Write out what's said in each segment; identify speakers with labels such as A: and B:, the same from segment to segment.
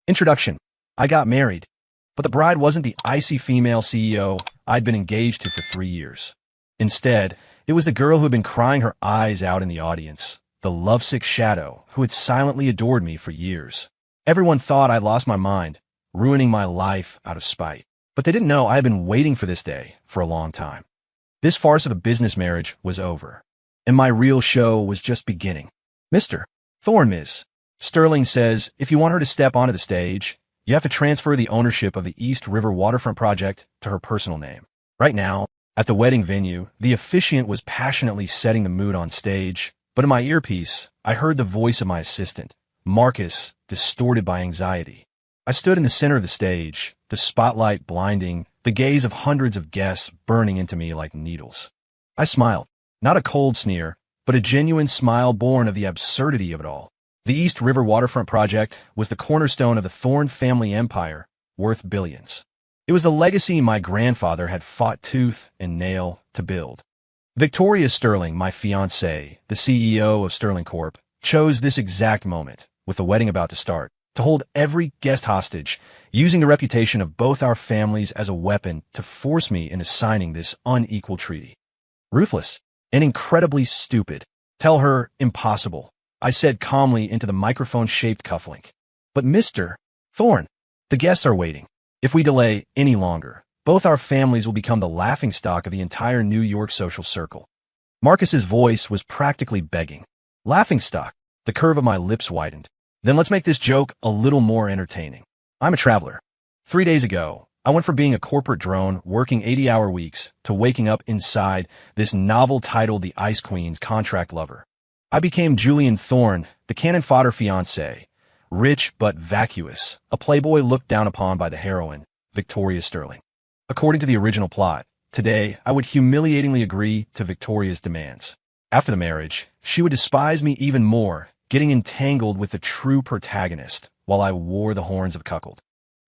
A: Introduction. I got married, but the bride wasn't the icy female CEO I'd been engaged to for 3 years. Instead, it was the girl who had been crying her eyes out in the audience, the lovesick shadow who had silently adored me for years. Everyone thought I'd lost my mind, ruining my life out of spite. But they didn't know I had been waiting for this day for a long time. This farce of a business marriage was over, and my real show was just beginning. Mr. Thorne, Ms. Sterling says if you want her to step onto the stage, you have to transfer the ownership of the East River Waterfront Project to her personal name. Right now, at the wedding venue, the officiant was passionately setting the mood on stage, but in my earpiece, I heard the voice of my assistant, Marcus, distorted by anxiety. I stood in the center of the stage, the spotlight blinding, the gaze of hundreds of guests burning into me like needles. I smiled, not a cold sneer, but a genuine smile born of the absurdity of it all. The East River Waterfront Project was the cornerstone of the Thorne family empire, worth billions. It was the legacy my grandfather had fought tooth and nail to build. Victoria Sterling, my fiancée, the CEO of Sterling Corp., chose this exact moment, with the wedding about to start, to hold every guest hostage, using the reputation of both our families as a weapon to force me into signing this unequal treaty. Ruthless and incredibly stupid. Tell her impossible, I said calmly into the microphone-shaped cufflink. But Mr. Thorne, the guests are waiting. If we delay any longer, both our families will become the laughingstock of the entire New York social circle. Marcus's voice was practically begging. Laughingstock. The curve of my lips widened. Then let's make this joke a little more entertaining. I'm a traveler. 3 days ago, I went from being a corporate drone working 80-hour weeks to waking up inside this novel titled The Ice Queen's Contract Lover. I became Julian Thorne, the cannon fodder fiancé, rich but vacuous, a playboy looked down upon by the heroine, Victoria Sterling. According to the original plot, today I would humiliatingly agree to Victoria's demands. After the marriage, she would despise me even more, getting entangled with the true protagonist while I wore the horns of cuckold.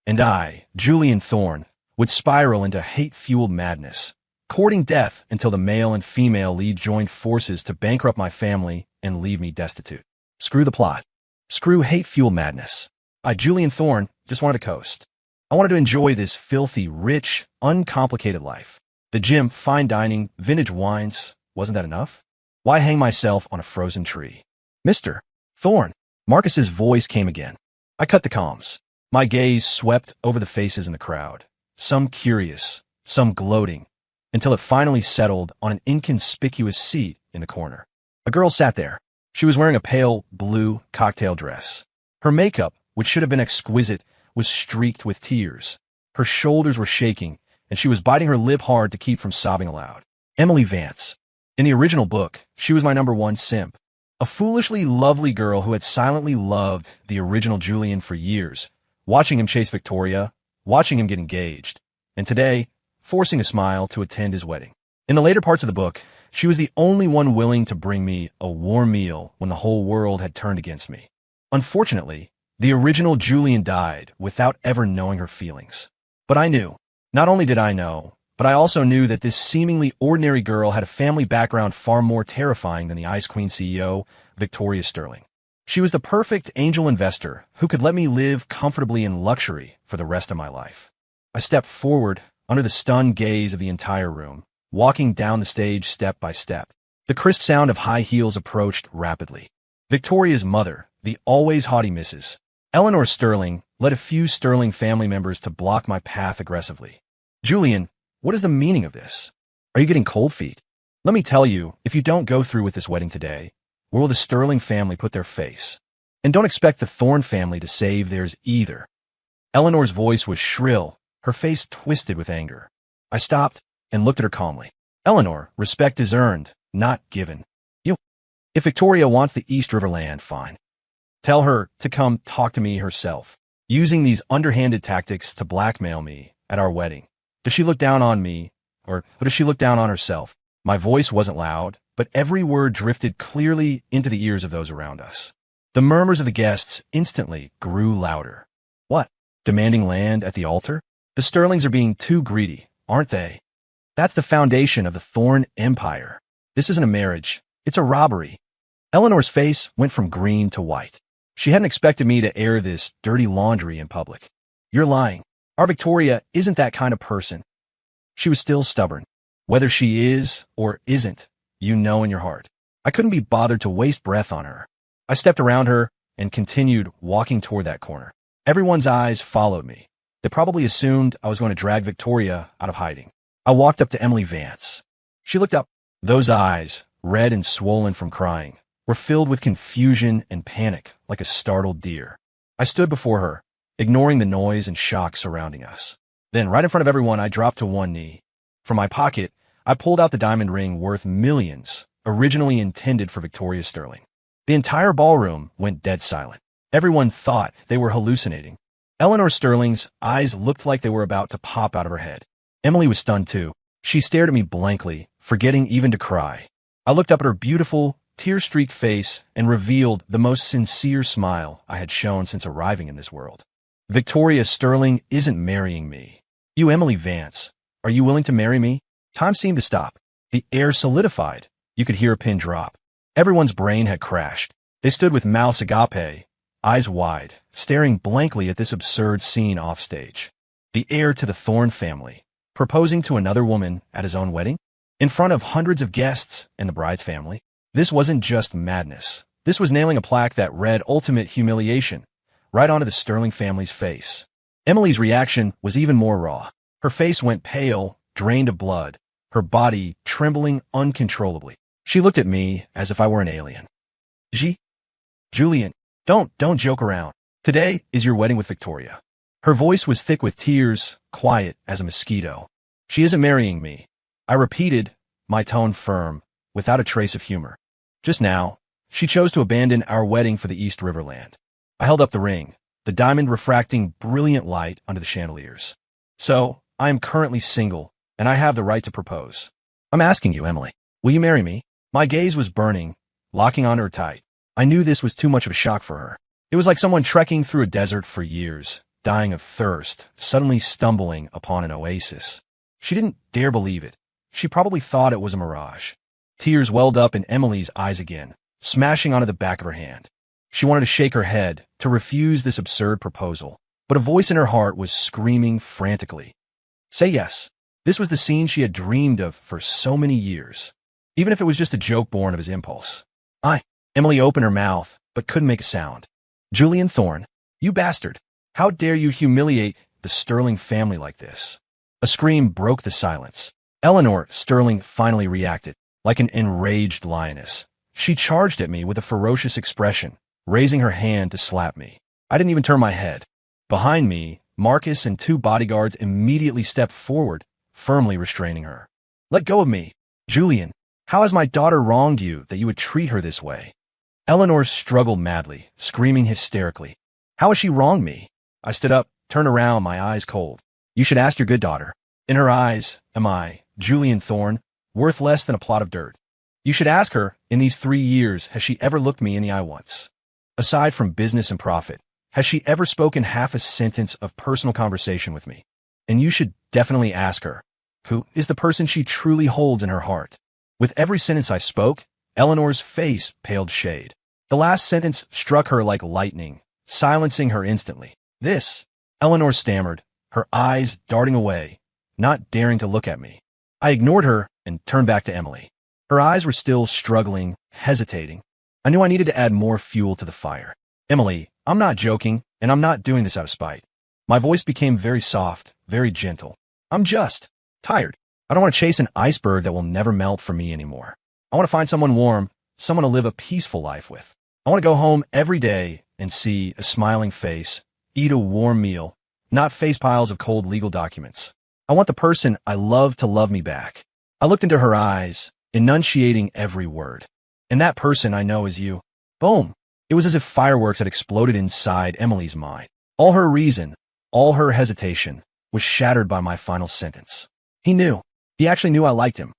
A: And I, Julian Thorne, would spiral into hate-fueled madness, courting death until the male and female lead joined forces to bankrupt my family and leave me destitute. Screw the plot. Screw hate-fueled madness. I, Julian Thorne, just wanted to coast. I wanted to enjoy this filthy, rich, uncomplicated life. The gym, fine dining, vintage wines, wasn't that enough? Why hang myself on a frozen tree? Mr. Thorne. Marcus's voice came again. I cut the comms. My gaze swept over the faces in the crowd, some curious, some gloating, until it finally settled on an inconspicuous seat in the corner. A girl sat there. She was wearing a pale blue cocktail dress. Her makeup, which should have been exquisite, was streaked with tears. Her shoulders were shaking, and she was biting her lip hard to keep from sobbing aloud. Emily Vance. In the original book, she was my #1 simp. A foolishly lovely girl who had silently loved the original Julian for years, watching him chase Victoria, watching him get engaged, and today, forcing a smile to attend his wedding. In the later parts of the book, she was the only one willing to bring me a warm meal when the whole world had turned against me. Unfortunately, the original Julian died without ever knowing her feelings. But I knew. Not only did I know, but I also knew that this seemingly ordinary girl had a family background far more terrifying than the Ice Queen CEO, Victoria Sterling. She was the perfect angel investor who could let me live comfortably in luxury for the rest of my life. I stepped forward under the stunned gaze of the entire room, walking down the stage step by step. The crisp sound of high heels approached rapidly. Victoria's mother, the always haughty Mrs. Eleanor Sterling, led a few Sterling family members to block my path aggressively. Julian, what is the meaning of this? Are you getting cold feet? Let me tell you, if you don't go through with this wedding today, where will the Sterling family put their face? And don't expect the Thorne family to save theirs either. Eleanor's voice was shrill, her face twisted with anger. I stopped and looked at her calmly. Eleanor, respect is earned, not given. If Victoria wants the East River land, fine. Tell her to come talk to me herself, using these underhanded tactics to blackmail me at our wedding. Does she look down on me, or does she look down on herself? My voice wasn't loud, but every word drifted clearly into the ears of those around us. The murmurs of the guests instantly grew louder. What? Demanding land at the altar? The Sterlings are being too greedy, aren't they? That's the foundation of the Thorne empire. This isn't a marriage. It's a robbery. Eleanor's face went from green to white. She hadn't expected me to air this dirty laundry in public. You're lying. Our Victoria isn't that kind of person. She was still stubborn. Whether she is or isn't, you know in your heart. I couldn't be bothered to waste breath on her. I stepped around her and continued walking toward that corner. Everyone's eyes followed me. They probably assumed I was going to drag Victoria out of hiding. I walked up to Emily Vance. She looked up. Those eyes, red and swollen from crying, were filled with confusion and panic like a startled deer. I stood before her, ignoring the noise and shock surrounding us. Then, right in front of everyone, I dropped to one knee. From my pocket, I pulled out the diamond ring worth millions, originally intended for Victoria Sterling. The entire ballroom went dead silent. Everyone thought they were hallucinating. Eleanor Sterling's eyes looked like they were about to pop out of her head. Emily was stunned too. She stared at me blankly, forgetting even to cry. I looked up at her beautiful, tear-streaked face and revealed the most sincere smile I had shown since arriving in this world. Victoria Sterling isn't marrying me. You, Emily Vance, are you willing to marry me? Time seemed to stop. The air solidified. You could hear a pin drop. Everyone's brain had crashed. They stood with mouths agape, eyes wide, staring blankly at this absurd scene offstage. The heir to the Thorne family, proposing to another woman at his own wedding? In front of hundreds of guests and the bride's family? This wasn't just madness. This was nailing a plaque that read ultimate humiliation right onto the Sterling family's face. Emily's reaction was even more raw. Her face went pale, drained of blood, her body trembling uncontrollably. She looked at me as if I were an alien. Julian, don't joke around. Today is your wedding with Victoria. Her voice was thick with tears, quiet as a mosquito. She isn't marrying me. I repeated, my tone firm, without a trace of humor. Just now, she chose to abandon our wedding for the East Riverland. I held up the ring, the diamond refracting brilliant light under the chandeliers. So, I am currently single, and I have the right to propose. I'm asking you, Emily, will you marry me? My gaze was burning, locking onto her tight. I knew this was too much of a shock for her. It was like someone trekking through a desert for years, dying of thirst, suddenly stumbling upon an oasis. She didn't dare believe it. She probably thought it was a mirage. Tears welled up in Emily's eyes again, smashing onto the back of her hand. She wanted to shake her head, to refuse this absurd proposal, but a voice in her heart was screaming frantically. Say yes. This was the scene she had dreamed of for so many years, even if it was just a joke born of his impulse. Emily opened her mouth, but couldn't make a sound. Julian Thorne, you bastard. How dare you humiliate the Sterling family like this? A scream broke the silence. Eleanor Sterling finally reacted, like an enraged lioness. She charged at me with a ferocious expression, raising her hand to slap me. I didn't even turn my head. Behind me, Marcus and 2 bodyguards immediately stepped forward, firmly restraining her. Let go of me. Julian, how has my daughter wronged you that you would treat her this way? Eleanor struggled madly, screaming hysterically. How has she wronged me? I stood up, turned around, my eyes cold. You should ask your good daughter. In her eyes, am I, Julian Thorne, worth less than a plot of dirt? You should ask her, in these 3 years, has she ever looked me in the eye once? Aside from business and profit, has she ever spoken half a sentence of personal conversation with me? And you should definitely ask her, who is the person she truly holds in her heart? With every sentence I spoke, Eleanor's face paled shade. The last sentence struck her like lightning, silencing her instantly. This, Eleanor stammered, her eyes darting away, not daring to look at me. I ignored her and turned back to Emily. Her eyes were still struggling, hesitating. I knew I needed to add more fuel to the fire. Emily, I'm not joking, and I'm not doing this out of spite. My voice became very soft, very gentle. I'm just tired. I don't want to chase an iceberg that will never melt for me anymore. I want to find someone warm, someone to live a peaceful life with. I want to go home every day and see a smiling face, eat a warm meal, not face piles of cold legal documents. I want the person I love to love me back. I looked into her eyes, enunciating every word. And that person I know is you. Boom. It was as if fireworks had exploded inside Emily's mind. All her reason, all her hesitation, was shattered by my final sentence. He knew. He actually knew I liked him.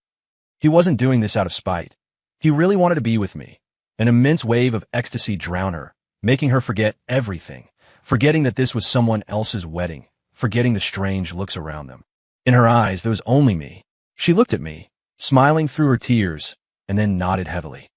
A: He wasn't doing this out of spite. He really wanted to be with me. An immense wave of ecstasy drowned her, making her forget everything, forgetting that this was someone else's wedding, forgetting the strange looks around them. In her eyes, there was only me. She looked at me, smiling through her tears, and then nodded heavily.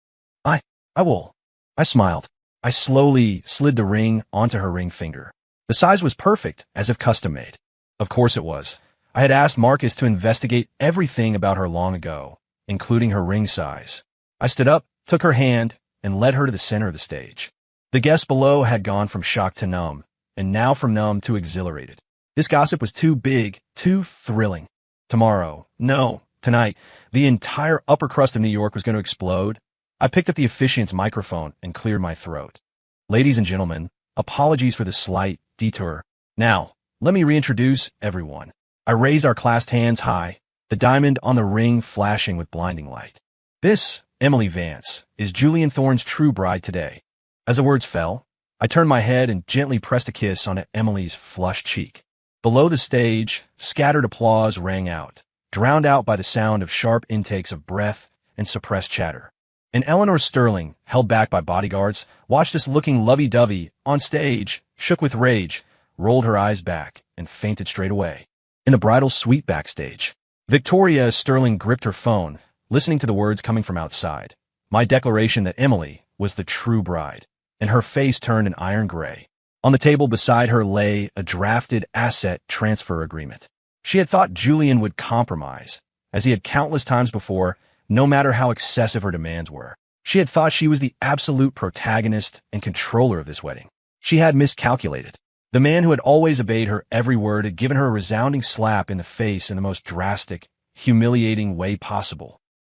A: I will. I smiled. I slowly slid the ring onto her ring finger. The size was perfect, as if custom-made. Of course it was. I had asked Marcus to investigate everything about her long ago, including her ring size. I stood up, took her hand, and led her to the center of the stage. The guests below had gone from shocked to numb, and now from numb to exhilarated. This gossip was too big, too thrilling. Tomorrow, no, tonight, the entire upper crust of New York was going to explode. I picked up the officiant's microphone and cleared my throat. Ladies and gentlemen, apologies for the slight detour. Now, let me reintroduce everyone. I raised our clasped hands high, the diamond on the ring flashing with blinding light. This, Emily Vance, is Julian Thorne's true bride today. As the words fell, I turned my head and gently pressed a kiss on Emily's flushed cheek. Below the stage, scattered applause rang out, drowned out by the sound of sharp intakes of breath and suppressed chatter. And Eleanor Sterling, held back by bodyguards, watched us looking lovey-dovey on stage, shook with rage, rolled her eyes back, and fainted straight away. In the bridal suite backstage, Victoria Sterling gripped her phone, listening to the words coming from outside. My declaration that Emily was the true bride, and her face turned an iron gray. On the table beside her lay a drafted asset transfer agreement. She had thought Julian would compromise, as he had countless times before, no matter how excessive her demands were. She had thought she was the absolute protagonist and controller of this wedding. She had miscalculated. The man who had always obeyed her every word had given her a resounding slap in the face in the most drastic, humiliating way possible.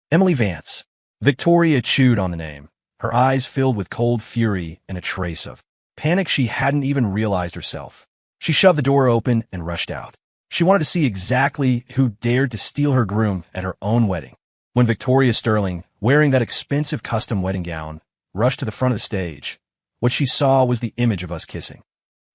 A: Emily Vance. Victoria chewed on the name, her eyes filled with cold fury and a trace of panic she hadn't even realized herself. She shoved the door open and rushed out. She wanted to see exactly who dared to steal her groom at her own wedding. When Victoria Sterling, wearing that expensive custom wedding gown, rushed to the front of the stage, what she saw was the image of us kissing.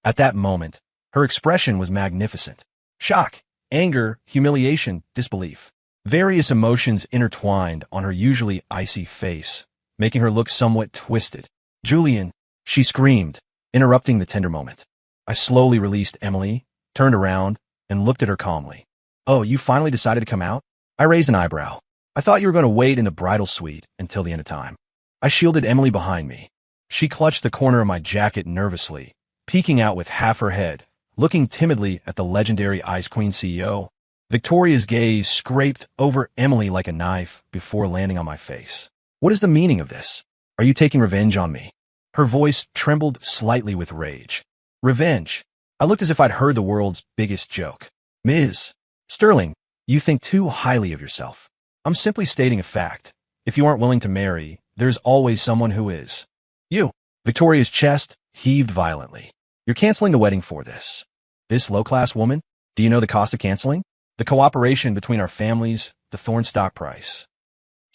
A: At that moment, her expression was magnificent. Shock, anger, humiliation, disbelief. Various emotions intertwined on her usually icy face, making her look somewhat twisted. "Julian," she screamed, interrupting the tender moment. I slowly released Emily, turned around, and looked at her calmly. "Oh, you finally decided to come out?" I raised an eyebrow. "I thought you were going to wait in the bridal suite until the end of time." I shielded Emily behind me. She clutched the corner of my jacket nervously, peeking out with half her head, looking timidly at the legendary Ice Queen CEO. Victoria's gaze scraped over Emily like a knife before landing on my face. "What is the meaning of this? Are you taking revenge on me?" Her voice trembled slightly with rage. "Revenge?" I looked as if I'd heard the world's biggest joke. "Ms. Sterling, you think too highly of yourself. I'm simply stating a fact. If you aren't willing to marry, there's always someone who is." "You." Victoria's chest heaved violently. "You're canceling the wedding for this. This low-class woman? Do you know the cost of canceling? The cooperation between our families, the Thorne stock price."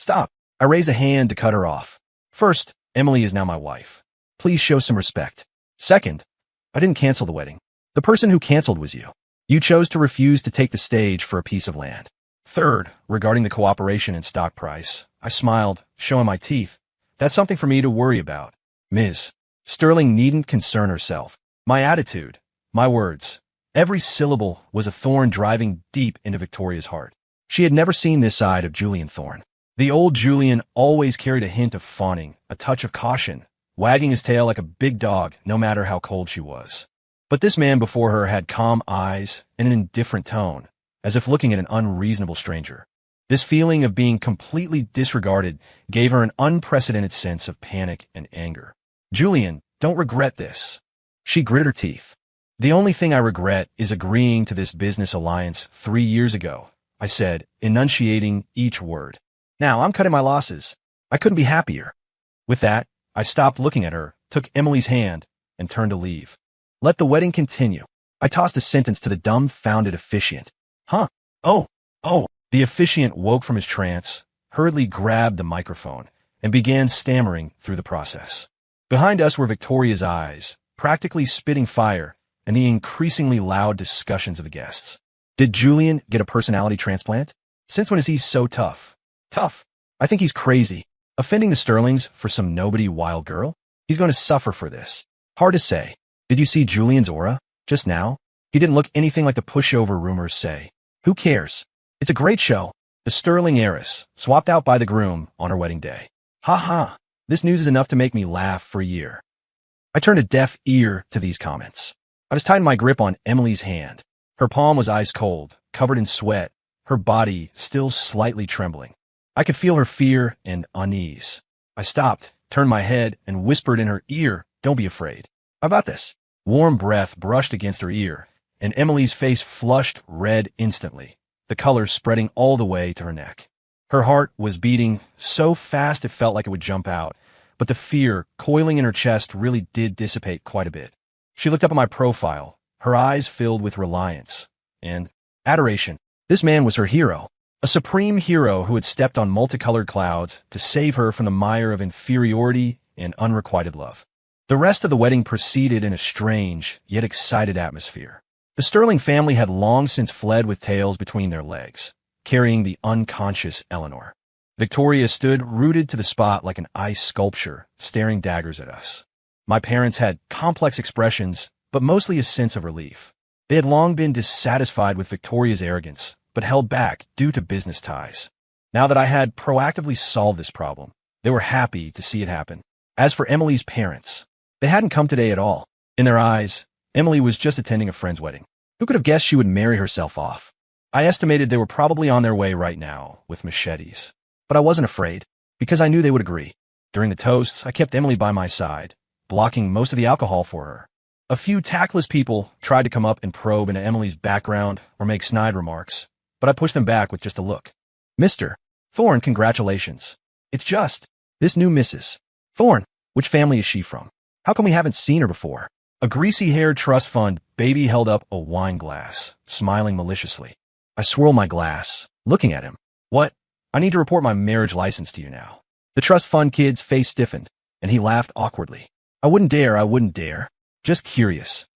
A: "Stop." I raised a hand to cut her off. "First, Emily is now my wife. Please show some respect. Second, I didn't cancel the wedding. The person who canceled was you. You chose to refuse to take the stage for a piece of land. Third, regarding the cooperation and stock price, I smiled, showing my teeth. That's something for me to worry about. Ms. Sterling needn't concern herself. My attitude, my words, every syllable was a thorn driving deep into Victoria's heart. She had never seen this side of Julian Thorne. The old Julian always carried a hint of fawning, a touch of caution, wagging his tail like a big dog no matter how cold she was. But this man before her had calm eyes and an indifferent tone, as if looking at an unreasonable stranger. This feeling of being completely disregarded gave her an unprecedented sense of panic and anger. "Julian, don't regret this." She gritted her teeth. "The only thing I regret is agreeing to this business alliance 3 years ago," I said, enunciating each word. "Now I'm cutting my losses. I couldn't be happier." With that, I stopped looking at her, took Emily's hand, and turned to leave. "Let the wedding continue." I tossed a sentence to the dumbfounded officiant. "Huh? Oh. The officiant woke from his trance, hurriedly grabbed the microphone, and began stammering through the process. Behind us were Victoria's eyes, practically spitting fire, and the increasingly loud discussions of the guests. Did Julian get a personality transplant? Since when is he so tough? Tough? I think he's crazy. Offending the Sterlings for some nobody wild girl? He's going to suffer for this. Hard to say. Did you see Julian's aura? Just now? He didn't look anything like the pushover rumors say. Who cares? It's a great show. The Sterling heiress, swapped out by the groom on her wedding day. Ha ha. This news is enough to make me laugh for a year. I turned a deaf ear to these comments. I just tightened my grip on Emily's hand. Her palm was ice cold, covered in sweat, her body still slightly trembling. I could feel her fear and unease. I stopped, turned my head, and whispered in her ear, "Don't be afraid. How about this?" Warm breath brushed against her ear, and Emily's face flushed red instantly, the color spreading all the way to her neck. Her heart was beating so fast it felt like it would jump out, but the fear coiling in her chest really did dissipate quite a bit. She looked up at my profile, her eyes filled with reliance and adoration. This man was her hero, a supreme hero who had stepped on multicolored clouds to save her from the mire of inferiority and unrequited love. The rest of the wedding proceeded in a strange, yet excited atmosphere. The Sterling family had long since fled with tails between their legs, carrying the unconscious Eleanor. Victoria stood rooted to the spot like an ice sculpture, staring daggers at us. My parents had complex expressions, but mostly a sense of relief. They had long been dissatisfied with Victoria's arrogance, but held back due to business ties. Now that I had proactively solved this problem, they were happy to see it happen. As for Emily's parents, they hadn't come today at all. In their eyes, Emily was just attending a friend's wedding. Who could have guessed she would marry herself off? I estimated they were probably on their way right now with machetes. But I wasn't afraid, because I knew they would agree. During the toasts, I kept Emily by my side, blocking most of the alcohol for her. A few tactless people tried to come up and probe into Emily's background or make snide remarks, but I pushed them back with just a look. "Mr. Thorne, congratulations. It's just this new Mrs. Thorne. Which family is she from? How come we haven't seen her before?" A greasy-haired trust fund baby held up a wine glass, smiling maliciously. I swirled my glass, looking at him. "What? I need to report my marriage license to you now." The trust fund kid's face stiffened, and he laughed awkwardly. I wouldn't dare. Just curious."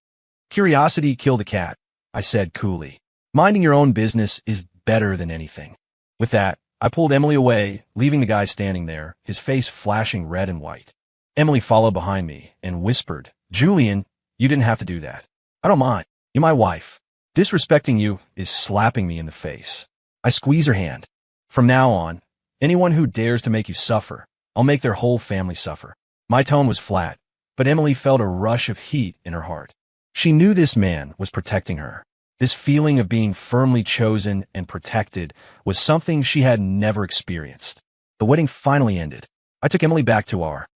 A: "Curiosity killed the cat," I said coolly. "Minding your own business is better than anything." With that, I pulled Emily away, leaving the guy standing there, his face flashing red and white. Emily followed behind me and whispered, "Julian, you didn't have to do that. I don't mind. You're my wife. Disrespecting you is slapping me in the face." I squeezed her hand. "From now on, anyone who dares to make you suffer, I'll make their whole family suffer." My tone was flat, but Emily felt a rush of heat in her heart. She knew this man was protecting her. This feeling of being firmly chosen and protected was something she had never experienced. The wedding finally ended. I took Emily back to our,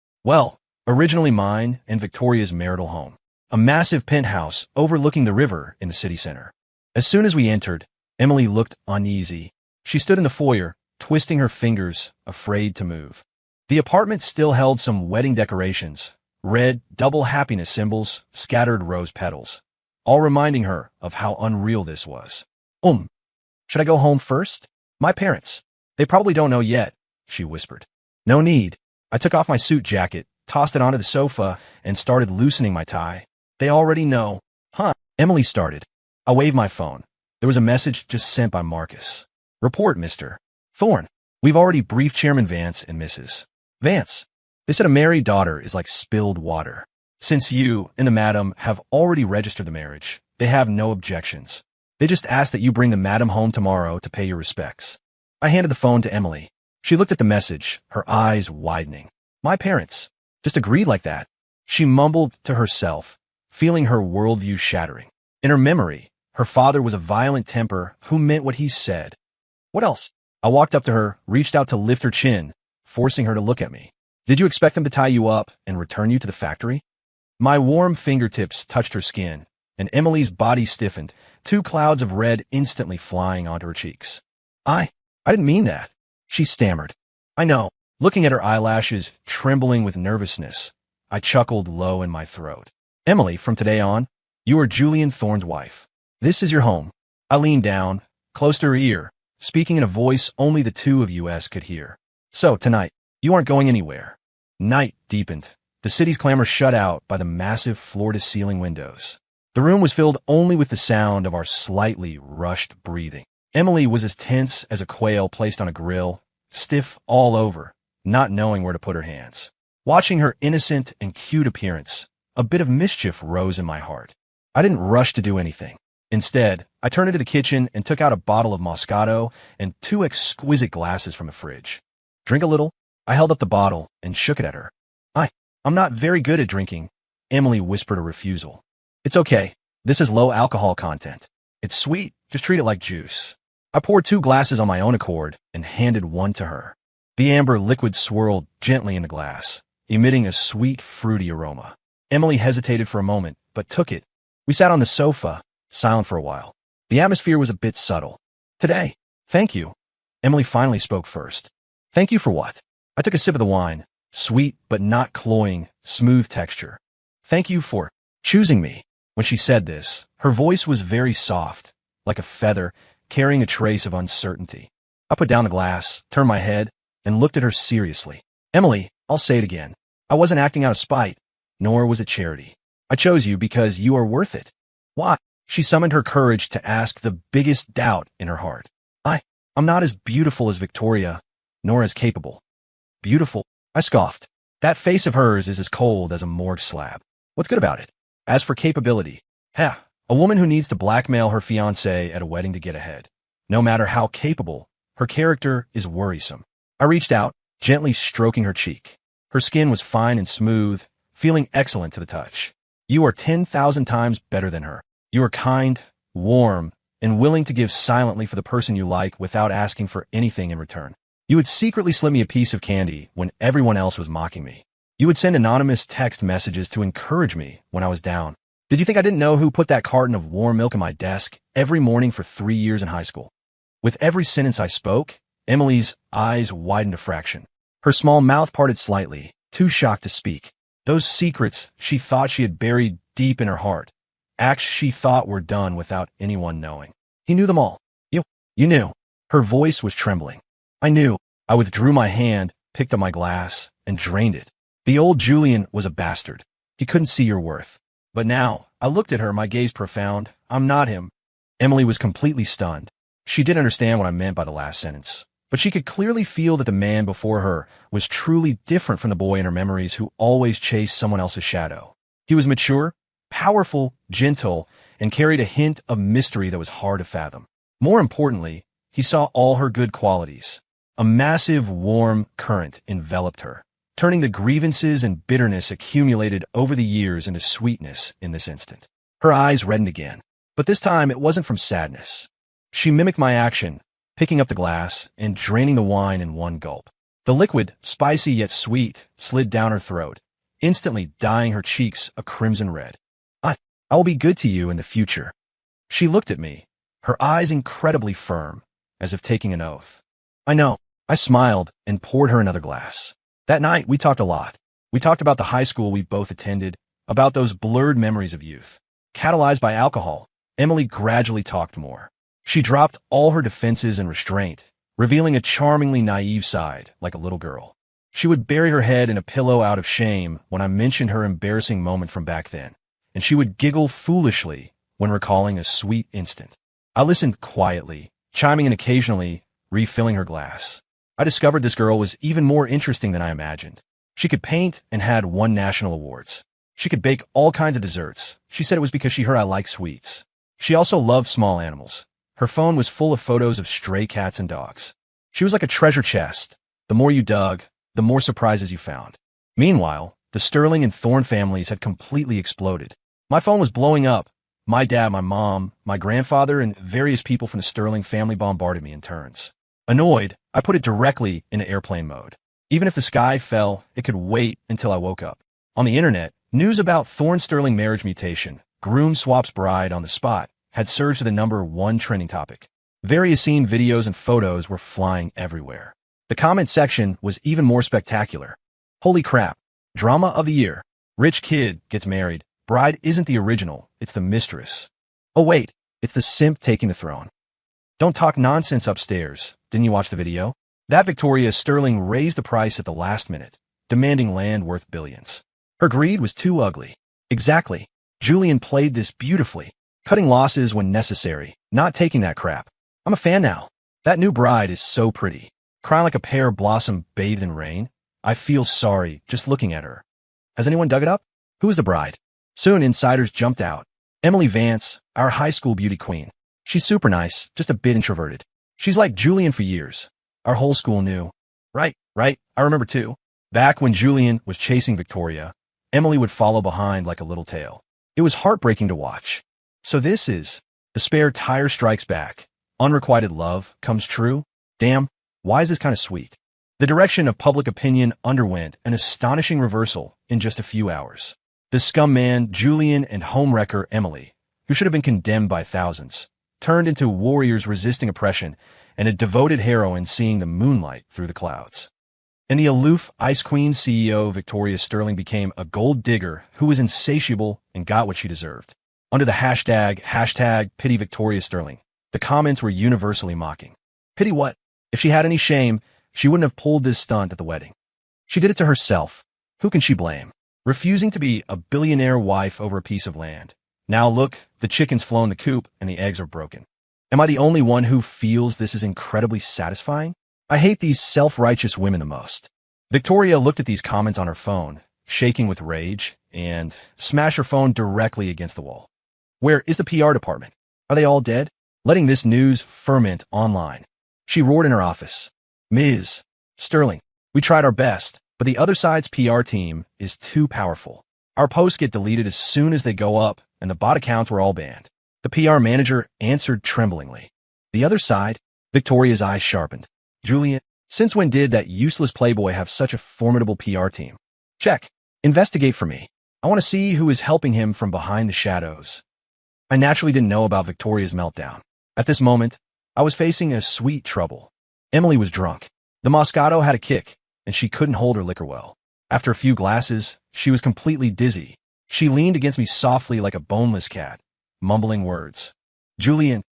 A: originally mine and Victoria's marital home, a massive penthouse overlooking the river in the city center. As soon as we entered, Emily looked uneasy. She stood in the foyer, twisting her fingers, afraid to move. The apartment still held some wedding decorations, red double happiness symbols, scattered rose petals, all reminding her of how unreal this was. Should I go home first? My parents. They probably don't know yet," she whispered. "No need." I took off my suit jacket, tossed it onto the sofa, and started loosening my tie. "They already know." "Huh?" Emily started. I waved my phone. There was a message just sent by Marcus. "Report, Mr. Thorne. We've already briefed Chairman Vance and Mrs. Vance. They said a married daughter is like spilled water. Since you and the madam have already registered the marriage, they have no objections. They just ask that you bring the madam home tomorrow to pay your respects." I handed the phone to Emily. She looked at the message, her eyes widening. "My parents just agreed like that." She mumbled to herself, feeling her worldview shattering. In her memory, her father was a violent temper who meant what he said. "What else?" I walked up to her, reached out to lift her chin, forcing her to look at me. "Did you expect them to tie you up and return you to the factory?" My warm fingertips touched her skin, and Emily's body stiffened, two clouds of red instantly flying onto her cheeks. I didn't mean that," she stammered. "I know." Looking at her eyelashes, trembling with nervousness, I chuckled low in my throat. "Emily, from today on, you are Julian Thorne's wife. This is your home." I leaned down, close to her ear, speaking in a voice only the two of us could hear. "So, tonight, you aren't going anywhere." Night deepened, the city's clamor shut out by the massive floor-to-ceiling windows. The room was filled only with the sound of our slightly rushed breathing. Emily was as tense as a quail placed on a grill, stiff all over, not knowing where to put her hands. Watching her innocent and cute appearance, a bit of mischief rose in my heart. I didn't rush to do anything. Instead, I turned into the kitchen and took out a bottle of Moscato and two exquisite glasses from the fridge. "Drink a little?" I held up the bottle and shook it at her. I'm not very good at drinking, Emily whispered a refusal. It's okay. This is low alcohol content. It's sweet. Just treat it like juice. I poured 2 glasses on my own accord and handed one to her. The amber liquid swirled gently in the glass, emitting a sweet, fruity aroma. Emily hesitated for a moment, but took it. We sat on the sofa, silent for a while. The atmosphere was a bit subtle. Today. Thank you. Emily finally spoke first. Thank you for what? I took a sip of the wine. Sweet, but not cloying, smooth texture. Thank you for choosing me. When she said this, her voice was very soft, like a feather, carrying a trace of uncertainty. I put down the glass, turned my head, and looked at her seriously. Emily, I'll say it again. I wasn't acting out of spite, nor was it charity. I chose you because you are worth it. Why? She summoned her courage to ask the biggest doubt in her heart. I'm not as beautiful as Victoria, nor as capable. Beautiful? I scoffed. That face of hers is as cold as a morgue slab. What's good about it? As for capability, a woman who needs to blackmail her fiancé at a wedding to get ahead. No matter how capable, her character is worrisome. I reached out, gently stroking her cheek. Her skin was fine and smooth, feeling excellent to the touch. You are 10,000 times better than her. You are kind, warm, and willing to give silently for the person you like without asking for anything in return. You would secretly slip me a piece of candy when everyone else was mocking me. You would send anonymous text messages to encourage me when I was down. Did you think I didn't know who put that carton of warm milk in my desk every morning for 3 years in high school? With every sentence I spoke, Emily's eyes widened a fraction. Her small mouth parted slightly, too shocked to speak. Those secrets she thought she had buried deep in her heart. Acts she thought were done without anyone knowing. He knew them all. You knew. Her voice was trembling. I knew. I withdrew my hand, picked up my glass, and drained it. The old Julian was a bastard. He couldn't see your worth. But now, I looked at her, my gaze profound. I'm not him. Emily was completely stunned. She didn't understand what I meant by the last sentence, but she could clearly feel that the man before her was truly different from the boy in her memories who always chased someone else's shadow. He was mature, powerful, gentle, and carried a hint of mystery that was hard to fathom. More importantly, he saw all her good qualities. A massive, warm current enveloped her, turning the grievances and bitterness accumulated over the years into sweetness in this instant. Her eyes reddened again, but this time it wasn't from sadness. She mimicked my action, picking up the glass and draining the wine in one gulp. The liquid, spicy yet sweet, slid down her throat, instantly dyeing her cheeks a crimson red. I will be good to you in the future. She looked at me, her eyes incredibly firm, as if taking an oath. I know. I smiled and poured her another glass. That night, we talked a lot. We talked about the high school we both attended, about those blurred memories of youth. Catalyzed by alcohol, Emily gradually talked more. She dropped all her defenses and restraint, revealing a charmingly naive side, like a little girl. She would bury her head in a pillow out of shame when I mentioned her embarrassing moment from back then, and she would giggle foolishly when recalling a sweet instant. I listened quietly, chiming in occasionally, refilling her glass. I discovered this girl was even more interesting than I imagined. She could paint and had won national awards. She could bake all kinds of desserts. She said it was because she heard I like sweets. She also loved small animals. Her phone was full of photos of stray cats and dogs. She was like a treasure chest. The more you dug, the more surprises you found. Meanwhile, the Sterling and Thorne families had completely exploded. My phone was blowing up. My dad, my mom, my grandfather, and various people from the Sterling family bombarded me in turns. Annoyed, I put it directly into airplane mode. Even if the sky fell, it could wait until I woke up. On the internet, news about Thorne-Sterling marriage mutation, groom swaps bride on the spot, had surged to the #1 trending topic. Various scene videos and photos were flying everywhere. The comment section was even more spectacular. Holy crap. Drama of the year. Rich kid gets married. Bride isn't the original, it's the mistress. Oh wait, it's the simp taking the throne. Don't talk nonsense upstairs. Didn't you watch the video? That Victoria Sterling raised the price at the last minute, demanding land worth billions. Her greed was too ugly. Exactly. Julian played this beautifully, cutting losses when necessary, not taking that crap. I'm a fan now. That new bride is so pretty. Crying like a pear blossom bathed in rain. I feel sorry just looking at her. Has anyone dug it up? Who is the bride? Soon insiders jumped out. Emily Vance, our high school beauty queen. She's super nice, just a bit introverted. She's like Julian for years. Our whole school knew. Right, I remember too. Back when Julian was chasing Victoria, Emily would follow behind like a little tail. It was heartbreaking to watch. So this is the spare tire strikes back. Unrequited love comes true. Damn, why is this kind of sweet? The direction of public opinion underwent an astonishing reversal in just a few hours. The scum man, Julian, and homewrecker Emily, who should have been condemned by thousands, turned into warriors resisting oppression and a devoted heroine seeing the moonlight through the clouds. And the aloof Ice Queen CEO Victoria Sterling became a gold digger who was insatiable and got what she deserved. Under the hashtag pity Victoria Sterling, the comments were universally mocking. Pity what? If she had any shame, she wouldn't have pulled this stunt at the wedding. She did it to herself. Who can she blame? Refusing to be a billionaire wife over a piece of land. Now look, the chicken's flown the coop and the eggs are broken. Am I the only one who feels this is incredibly satisfying? I hate these self-righteous women the most. Victoria looked at these comments on her phone, shaking with rage, and smashed her phone directly against the wall. Where is the PR department? Are they all dead? Letting this news ferment online. She roared in her office. Ms. Sterling, we tried our best, but the other side's PR team is too powerful. Our posts get deleted as soon as they go up, and the bot accounts were all banned. The PR manager answered tremblingly. The other side? Victoria's eyes sharpened. Julian, since when did that useless playboy have such a formidable PR team? Check. Investigate for me. I want to see who is helping him from behind the shadows. I naturally didn't know about Victoria's meltdown. At this moment, I was facing a sweet trouble. Emily was drunk. The Moscato had a kick, and she couldn't hold her liquor well. After a few glasses, she was completely dizzy. She leaned against me softly like a boneless cat, mumbling words. Julian,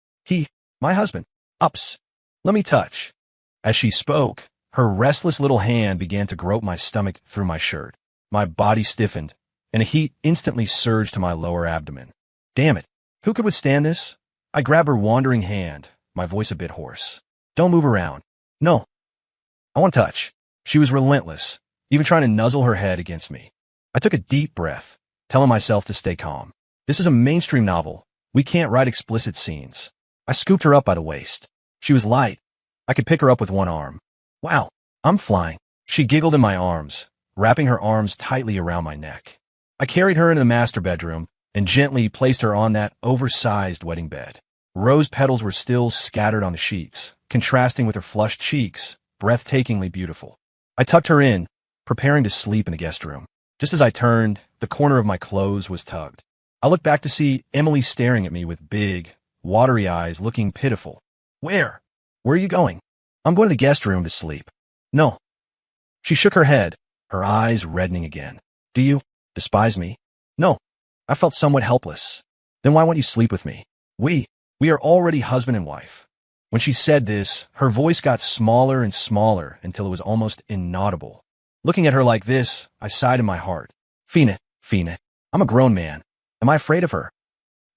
A: my husband, ups, let me touch. As she spoke, her restless little hand began to grope my stomach through my shirt. My body stiffened, and a heat instantly surged to my lower abdomen. Damn it, who could withstand this? I grabbed her wandering hand, my voice a bit hoarse. Don't move around. No. I want to touch. She was relentless, even trying to nuzzle her head against me. I took a deep breath, telling myself to stay calm. This is a mainstream novel. We can't write explicit scenes. I scooped her up by the waist. She was light. I could pick her up with one arm. Wow, I'm flying. She giggled in my arms, wrapping her arms tightly around my neck. I carried her into the master bedroom and gently placed her on that oversized wedding bed. Rose petals were still scattered on the sheets, contrasting with her flushed cheeks, breathtakingly beautiful. I tucked her in, preparing to sleep in the guest room. Just as I turned, the corner of my clothes was tugged. I looked back to see Emily staring at me with big, watery eyes, looking pitiful. Where? Where are you going? I'm going to the guest room to sleep. No. She shook her head, her eyes reddening again. Do you despise me? No. I felt somewhat helpless. Then why won't you sleep with me? We are already husband and wife. When she said this, her voice got smaller and smaller until it was almost inaudible. Looking at her like this, I sighed in my heart. Fina, I'm a grown man. Am I afraid of her?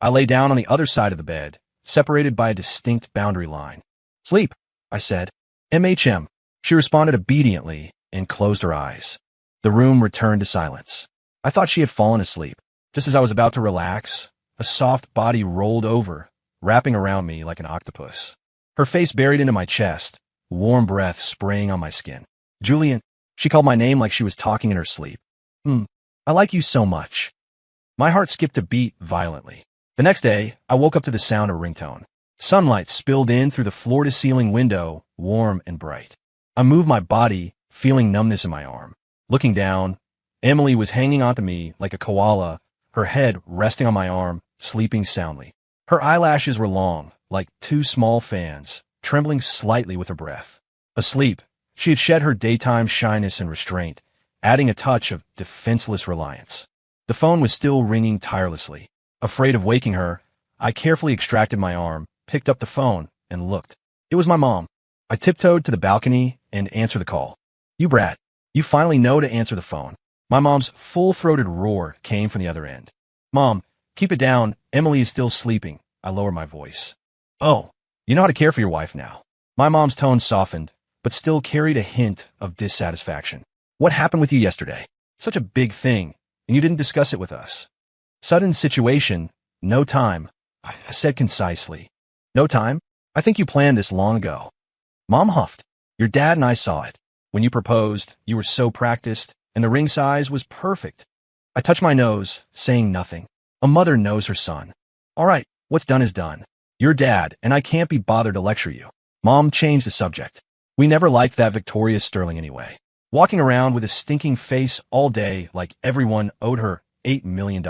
A: I lay down on the other side of the bed, separated by a distinct boundary line. Sleep, I said. MHM. She responded obediently and closed her eyes. The room returned to silence. I thought she had fallen asleep. Just as I was about to relax, a soft body rolled over, wrapping around me like an octopus. Her face buried into my chest, warm breath spraying on my skin. Julian, she called my name like she was talking in her sleep. I like you so much. My heart skipped a beat violently. The next day, I woke up to the sound of a ringtone. Sunlight spilled in through the floor-to-ceiling window, warm and bright. I moved my body, feeling numbness in my arm. Looking down, Emily was hanging onto me like a koala, her head resting on my arm, sleeping soundly. Her eyelashes were long, like two small fans, trembling slightly with her breath. Asleep, she had shed her daytime shyness and restraint, adding a touch of defenseless reliance. The phone was still ringing tirelessly. Afraid of waking her, I carefully extracted my arm, picked up the phone, and looked. It was my mom. I tiptoed to the balcony and answered the call. You brat, you finally know to answer the phone. My mom's full-throated roar came from the other end. Mom, keep it down. Emily is still sleeping. I lowered my voice. Oh, you know how to care for your wife now. My mom's tone softened, but still carried a hint of dissatisfaction. What happened with you yesterday? Such a big thing, and you didn't discuss it with us. Sudden situation, no time, I said concisely. No time? I think you planned this long ago. Mom huffed. Your dad and I saw it. When you proposed, you were so practiced, and the ring size was perfect. I touched my nose, saying nothing. A mother knows her son. All right, what's done is done. You're dad, and I can't be bothered to lecture you. Mom changed the subject. We never liked that Victoria Sterling anyway. Walking around with a stinking face all day like everyone owed her $8 million.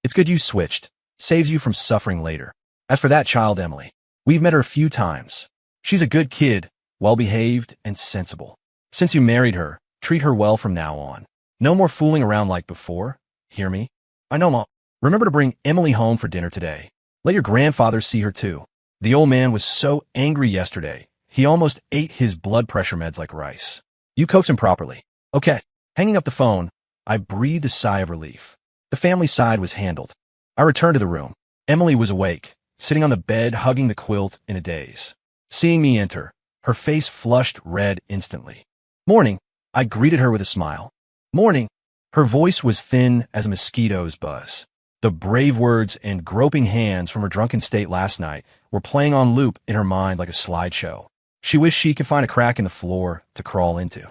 A: It's good you switched. Saves you from suffering later. As for that child, Emily, we've met her a few times. She's a good kid, well-behaved and sensible. Since you married her, treat her well from now on. No more fooling around like before. Hear me? I know, Mom. Remember to bring Emily home for dinner today. Let your grandfather see her too. The old man was so angry yesterday, he almost ate his blood pressure meds like rice. You coax him properly. Okay. Hanging up the phone, I breathed a sigh of relief. The family side was handled. I returned to the room. Emily was awake, sitting on the bed hugging the quilt in a daze. Seeing me enter, her face flushed red instantly. Morning, I greeted her with a smile. Morning. Her voice was thin as a mosquito's buzz. The brave words and groping hands from her drunken state last night were playing on loop in her mind like a slideshow. She wished she could find a crack in the floor to crawl into.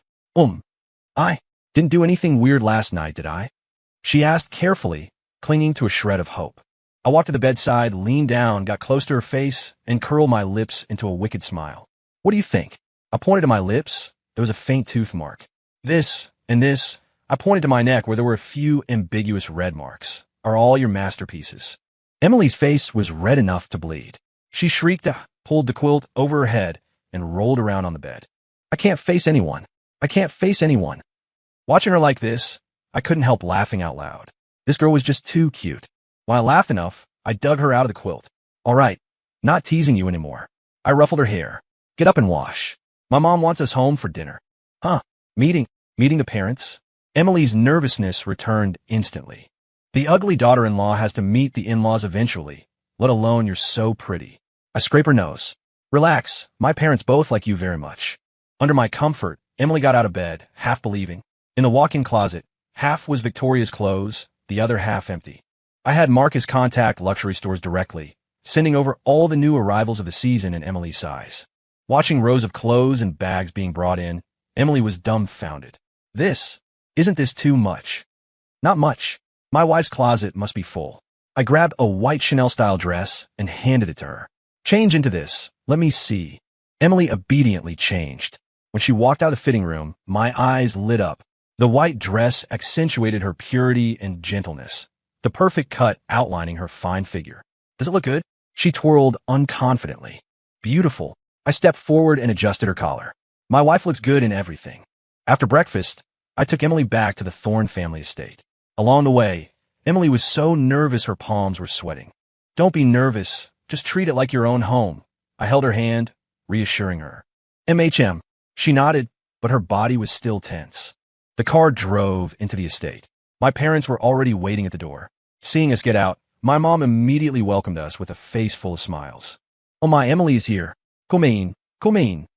A: I didn't do anything weird last night, did I? She asked carefully, clinging to a shred of hope. I walked to the bedside, leaned down, got close to her face, and curled my lips into a wicked smile. What do you think? I pointed to my lips. There was a faint tooth mark. This and this. I pointed to my neck where there were a few ambiguous red marks. Are all your masterpieces? Emily's face was red enough to bleed. She shrieked, pulled the quilt over her head, and rolled around on the bed. I can't face anyone. I can't face anyone. Watching her like this, I couldn't help laughing out loud. This girl was just too cute. When I laughed enough, I dug her out of the quilt. All right, not teasing you anymore. I ruffled her hair. Get up and wash. My mom wants us home for dinner. Huh? Meeting the parents? Emily's nervousness returned instantly. The ugly daughter-in-law has to meet the in-laws eventually, let alone you're so pretty. I scrape her nose. Relax, my parents both like you very much. Under my comfort, Emily got out of bed, half believing. In the walk-in closet, half was Victoria's clothes, the other half empty. I had Marcus contact luxury stores directly, sending over all the new arrivals of the season in Emily's size. Watching rows of clothes and bags being brought in, Emily was dumbfounded. Isn't this too much? Not much. My wife's closet must be full. I grabbed a white Chanel-style dress and handed it to her. Change into this. Let me see. Emily obediently changed. When she walked out of the fitting room, my eyes lit up. The white dress accentuated her purity and gentleness, the perfect cut outlining her fine figure. Does it look good? She twirled unconfidently. Beautiful. I stepped forward and adjusted her collar. My wife looks good in everything. After breakfast, I took Emily back to the Thorne family estate. Along the way, Emily was so nervous her palms were sweating. Don't be nervous. Just treat it like your own home. I held her hand, reassuring her. MHM. She nodded, but her body was still tense. The car drove into the estate. My parents were already waiting at the door. Seeing us get out, my mom immediately welcomed us with a face full of smiles. Oh my, Emily's here. Come in.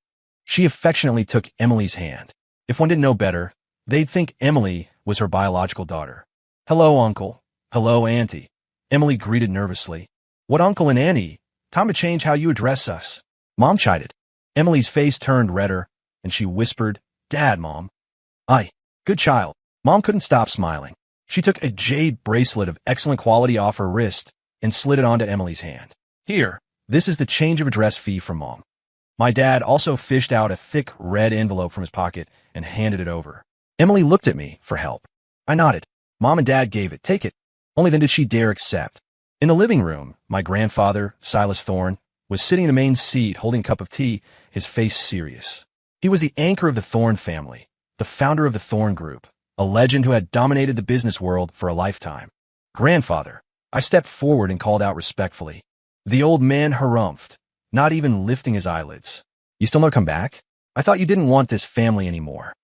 A: She affectionately took Emily's hand. If one didn't know better, they'd think Emily was her biological daughter. Hello, Uncle. Hello, Auntie. Emily greeted nervously. What Uncle and Auntie? Time to change how you address us. Mom chided. Emily's face turned redder, and she whispered, Dad, Mom. Aye, good child. Mom couldn't stop smiling. She took a jade bracelet of excellent quality off her wrist and slid it onto Emily's hand. Here, this is the change of address fee from Mom. My dad also fished out a thick red envelope from his pocket and handed it over. Emily looked at me for help. I nodded. Mom and Dad gave it. Take it. Only then did she dare accept. In the living room, my grandfather, Silas Thorne, was sitting in the main seat holding a cup of tea, his face serious. He was the anchor of the Thorne family, the founder of the Thorne Group, a legend who had dominated the business world for a lifetime. Grandfather. I stepped forward and called out respectfully. The old man harumphed, not even lifting his eyelids. You still not come back? I thought you didn't want this family anymore.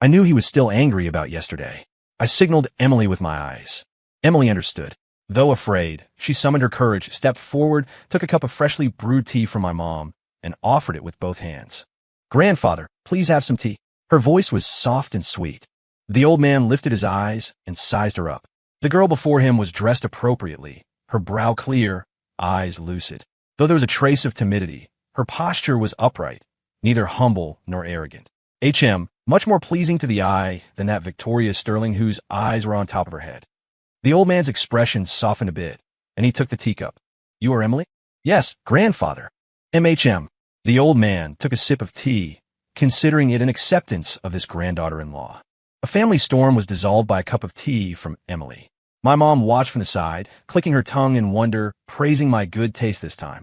A: I knew he was still angry about yesterday. I signaled Emily with my eyes. Emily understood. Though afraid, she summoned her courage, stepped forward, took a cup of freshly brewed tea from my mom, and offered it with both hands. Grandfather, please have some tea. Her voice was soft and sweet. The old man lifted his eyes and sized her up. The girl before him was dressed appropriately, her brow clear, eyes lucid. Though there was a trace of timidity, her posture was upright, neither humble nor arrogant. Much more pleasing to the eye than that Victoria Sterling whose eyes were on top of her head. The old man's expression softened a bit, and he took the teacup. You are Emily? Yes, grandfather. MHM. The old man took a sip of tea, considering it an acceptance of this granddaughter-in-law. A family storm was dissolved by a cup of tea from Emily. My mom watched from the side, clicking her tongue in wonder, praising my good taste this time.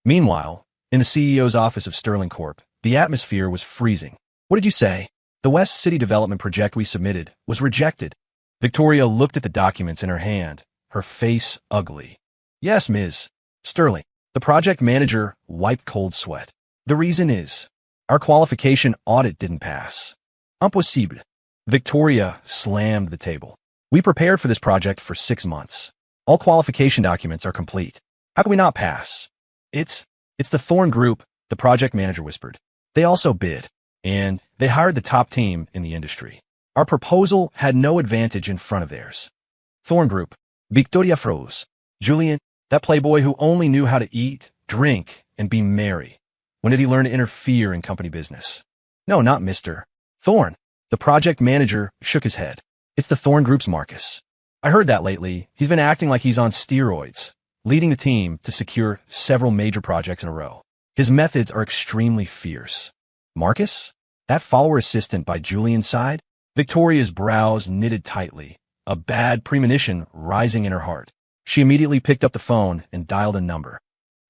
A: Meanwhile, in the CEO's office of Sterling Corp., the atmosphere was freezing. What did you say? The West City development project we submitted was rejected. Victoria looked at the documents in her hand, her face ugly. Yes, Ms. Sterling. The project manager wiped cold sweat. The reason is, our qualification audit didn't pass. Impossible. Victoria slammed the table. We prepared for this project for 6 months. All qualification documents are complete. How can we not pass? It's the Thorn Group, the project manager whispered. They also bid, and they hired the top team in the industry. Our proposal had no advantage in front of theirs. Thorn Group. Victoria froze. Julian, that playboy who only knew how to eat, drink, and be merry. When did he learn to interfere in company business? No, not Mr. Thorn. The project manager shook his head. It's the Thorn Group's Marcus. I heard that lately. He's been acting like he's on steroids, leading the team to secure several major projects in a row. His methods are extremely fierce. Marcus? That follower assistant by Julian's side? Victoria's brows knitted tightly, a bad premonition rising in her heart. She immediately picked up the phone and dialed a number.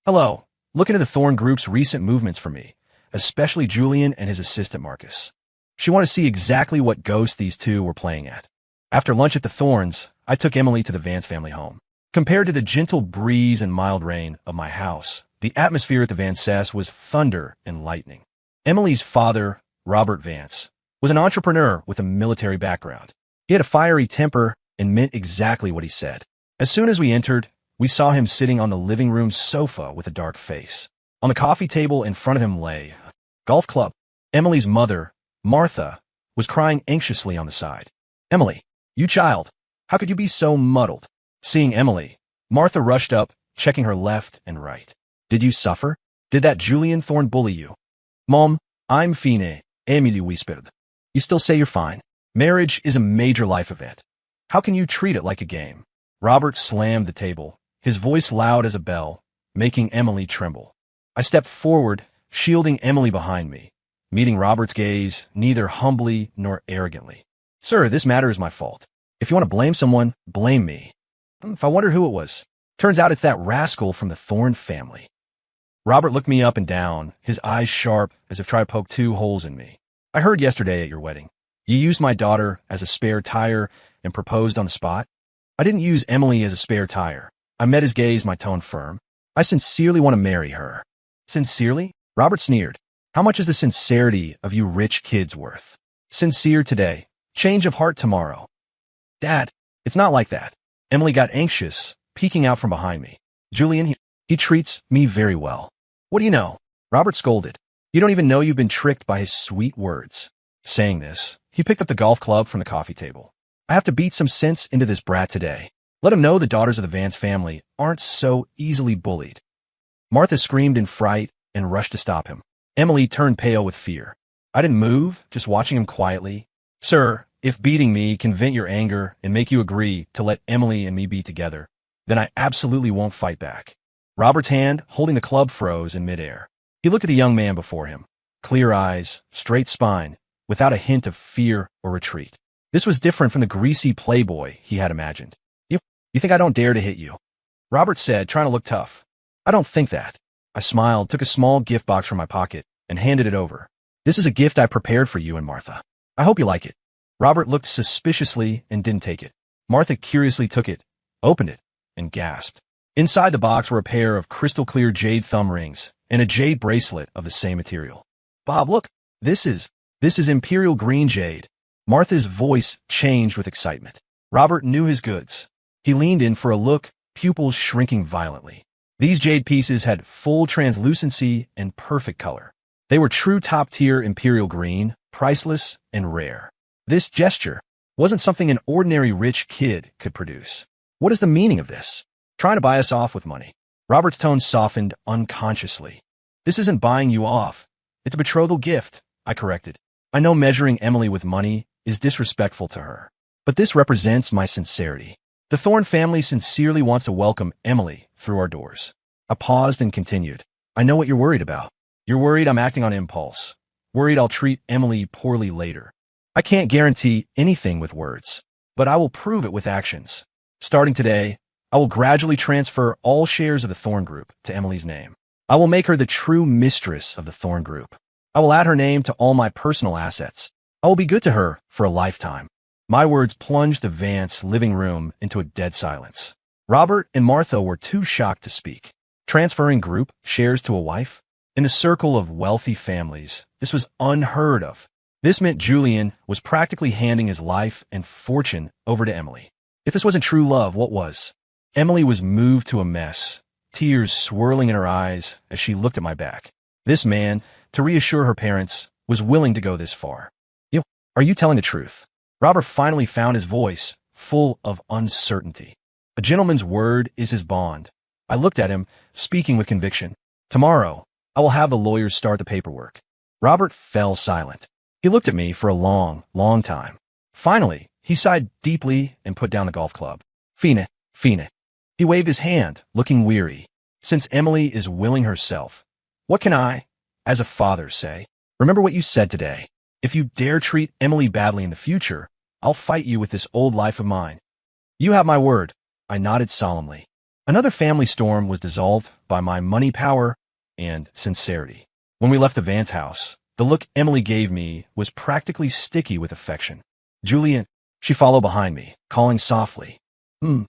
A: Hello, look into the Thorn Group's recent movements for me, especially Julian and his assistant Marcus. She wanted to see exactly what ghost these two were playing at. After lunch at the Thorns, I took Emily to the Vance family home. Compared to the gentle breeze and mild rain of my house, the atmosphere at the Vances was thunder and lightning. Emily's father, Robert Vance, was an entrepreneur with a military background. He had a fiery temper and meant exactly what he said. As soon as we entered, we saw him sitting on the living room sofa with a dark face. On the coffee table in front of him lay a golf club. Emily's mother, Martha, was crying anxiously on the side. Emily, you child, how could you be so muddled? Seeing Emily, Martha rushed up, checking her left and right. Did you suffer? Did that Julian Thorn bully you? Mom, I'm fine, Emily whispered. You still say you're fine. Marriage is a major life event. How can you treat it like a game? Robert slammed the table, his voice loud as a bell, making Emily tremble. I stepped forward, shielding Emily behind me, meeting Robert's gaze neither humbly nor arrogantly. Sir, this matter is my fault. If you want to blame someone, blame me. If I wonder who it was. Turns out it's that rascal from the Thorn family. Robert looked me up and down, his eyes sharp as if trying to poke 2 holes in me. I heard yesterday at your wedding. You used my daughter as a spare tire and proposed on the spot. I didn't use Emily as a spare tire. I met his gaze, my tone firm. I sincerely want to marry her. Sincerely? Robert sneered. How much is the sincerity of you rich kids worth? Sincere today, change of heart tomorrow. Dad, it's not like that. Emily got anxious, peeking out from behind me. Julian, he treats me very well. What do you know? Robert scolded. You don't even know you've been tricked by his sweet words. Saying this, he picked up the golf club from the coffee table. I have to beat some sense into this brat today. Let him know the daughters of the Vance family aren't so easily bullied. Martha screamed in fright and rushed to stop him. Emily turned pale with fear. I didn't move, just watching him quietly. Sir, if beating me can vent your anger and make you agree to let Emily and me be together, then I absolutely won't fight back. Robert's hand, holding the club, froze in midair. He looked at the young man before him. Clear eyes, straight spine, without a hint of fear or retreat. This was different from the greasy playboy he had imagined. You think I don't dare to hit you? Robert said, trying to look tough. I don't think that. I smiled, took a small gift box from my pocket, and handed it over. This is a gift I prepared for you and Martha. I hope you like it. Robert looked suspiciously and didn't take it. Martha curiously took it, opened it, and gasped. Inside the box were a pair of crystal-clear jade thumb rings and a jade bracelet of the same material. Bob, look, this is Imperial Green Jade. Martha's voice changed with excitement. Robert knew his goods. He leaned in for a look, pupils shrinking violently. These jade pieces had full translucency and perfect color. They were true top-tier Imperial Green, priceless and rare. This gesture wasn't something an ordinary rich kid could produce. What is the meaning of this? Trying to buy us off with money. Robert's tone softened unconsciously. This isn't buying you off. It's a betrothal gift, I corrected. I know measuring Emily with money is disrespectful to her, but this represents my sincerity. The Thorne family sincerely wants to welcome Emily through our doors. I paused and continued. I know what you're worried about. You're worried I'm acting on impulse. Worried I'll treat Emily poorly later. I can't guarantee anything with words, but I will prove it with actions. Starting today, I will gradually transfer all shares of the Thorne Group to Emily's name. I will make her the true mistress of the Thorne Group. I will add her name to all my personal assets. I will be good to her for a lifetime. My words plunged the Vance living room into a dead silence. Robert and Martha were too shocked to speak. Transferring group shares to a wife? In the circle of wealthy families, this was unheard of. This meant Julian was practically handing his life and fortune over to Emily. If this wasn't true love, what was? Emily was moved to a mess, tears swirling in her eyes as she looked at my back. This man, to reassure her parents, was willing to go this far. Are you telling the truth? Robert finally found his voice, full of uncertainty. A gentleman's word is his bond. I looked at him, speaking with conviction. Tomorrow, I will have the lawyers start the paperwork. Robert fell silent. He looked at me for a long, long time. Finally, he sighed deeply and put down the golf club. Fine. He waved his hand, looking weary. Since Emily is willing herself, what can I, as a father, say? Remember what you said today. If you dare treat Emily badly in the future, I'll fight you with this old life of mine. You have my word. I nodded solemnly. Another family storm was dissolved by my money power and sincerity. When we left the Vance house, the look Emily gave me was practically sticky with affection. Julian, she followed behind me, calling softly. You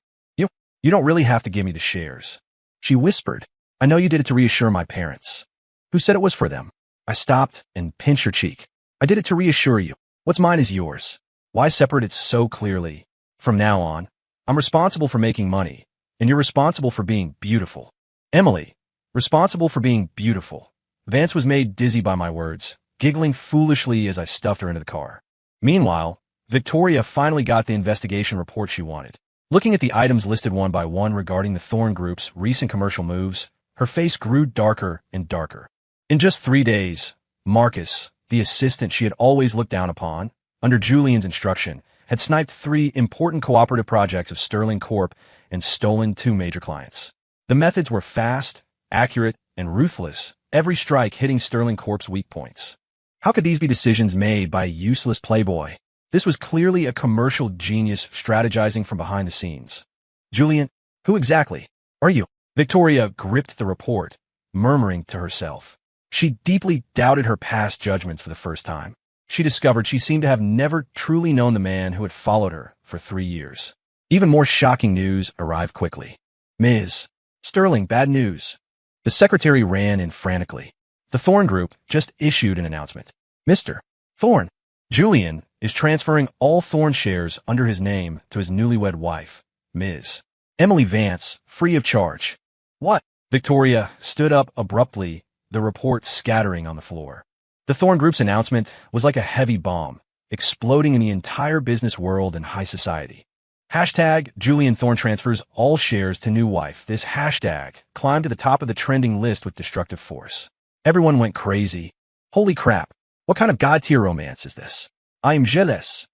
A: don't really have to give me the shares. She whispered. I know you did it to reassure my parents. Who said it was for them? I stopped and pinched her cheek. I did it to reassure you. What's mine is yours. Why separate it so clearly? From now on, I'm responsible for making money, and you're responsible for being beautiful. Emily, responsible for being beautiful. Vance was made dizzy by my words, giggling foolishly as I stuffed her into the car. Meanwhile, Victoria finally got the investigation report she wanted. Looking at the items listed one by one regarding the Thorne Group's recent commercial moves, her face grew darker and darker. In just 3 days, Marcus, the assistant she had always looked down upon, under Julian's instruction, had sniped 3 important cooperative projects of Sterling Corp and stolen 2 major clients. The methods were fast, accurate, and ruthless, every strike hitting Sterling Corp's weak points. How could these be decisions made by a useless playboy? This was clearly a commercial genius strategizing from behind the scenes. Julian, who exactly are you? Victoria gripped the report, murmuring to herself. She deeply doubted her past judgments for the first time. She discovered she seemed to have never truly known the man who had followed her for 3 years. Even more shocking news arrived quickly. Ms. Sterling, bad news. The secretary ran in frantically. The Thorne Group just issued an announcement. Mr. Thorne, Julian is transferring all Thorne shares under his name to his newlywed wife, Ms. Emily Vance, free of charge. What? Victoria stood up abruptly, the report scattering on the floor. The Thorne Group's announcement was like a heavy bomb, exploding in the entire business world and high society. Hashtag Julian Thorne transfers all shares to new wife. This hashtag climbed to the top of the trending list with destructive force. Everyone went crazy. Holy crap, what kind of god-tier romance is this? I am jealous.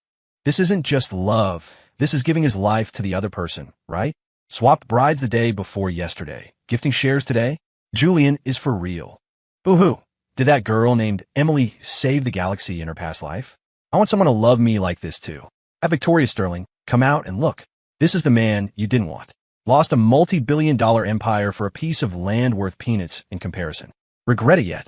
A: This isn't just love, this is giving his life to the other person, right? Swapped brides the day before yesterday. Gifting shares today? Julian is for real. Boo-hoo. Did that girl named Emily save the galaxy in her past life? I want someone to love me like this too. At Victoria Sterling, come out and look. This is the man you didn't want. Lost a multi-billion-dollar empire for a piece of land worth peanuts in comparison. Regret it yet?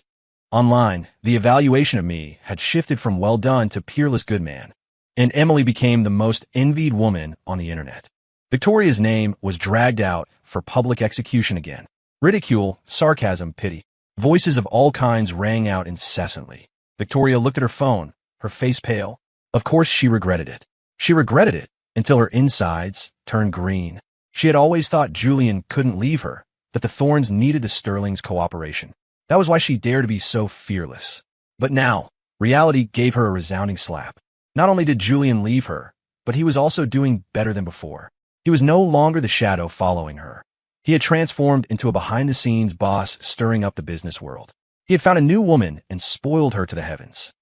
A: Online, the evaluation of me had shifted from well done to peerless good man, and Emily became the most envied woman on the internet. Victoria's name was dragged out for public execution again. Ridicule, sarcasm, pity. Voices of all kinds rang out incessantly. Victoria looked at her phone, her face pale. Of course she regretted it. She regretted it until her insides turned green. She had always thought Julian couldn't leave her, that the Thornes needed the Sterling's cooperation. That was why she dared to be so fearless. But now, reality gave her a resounding slap. Not only did Julian leave her, but he was also doing better than before. He was no longer the shadow following her. He had transformed into a behind-the-scenes boss stirring up the business world. He had found a new woman and spoiled her to the heavens.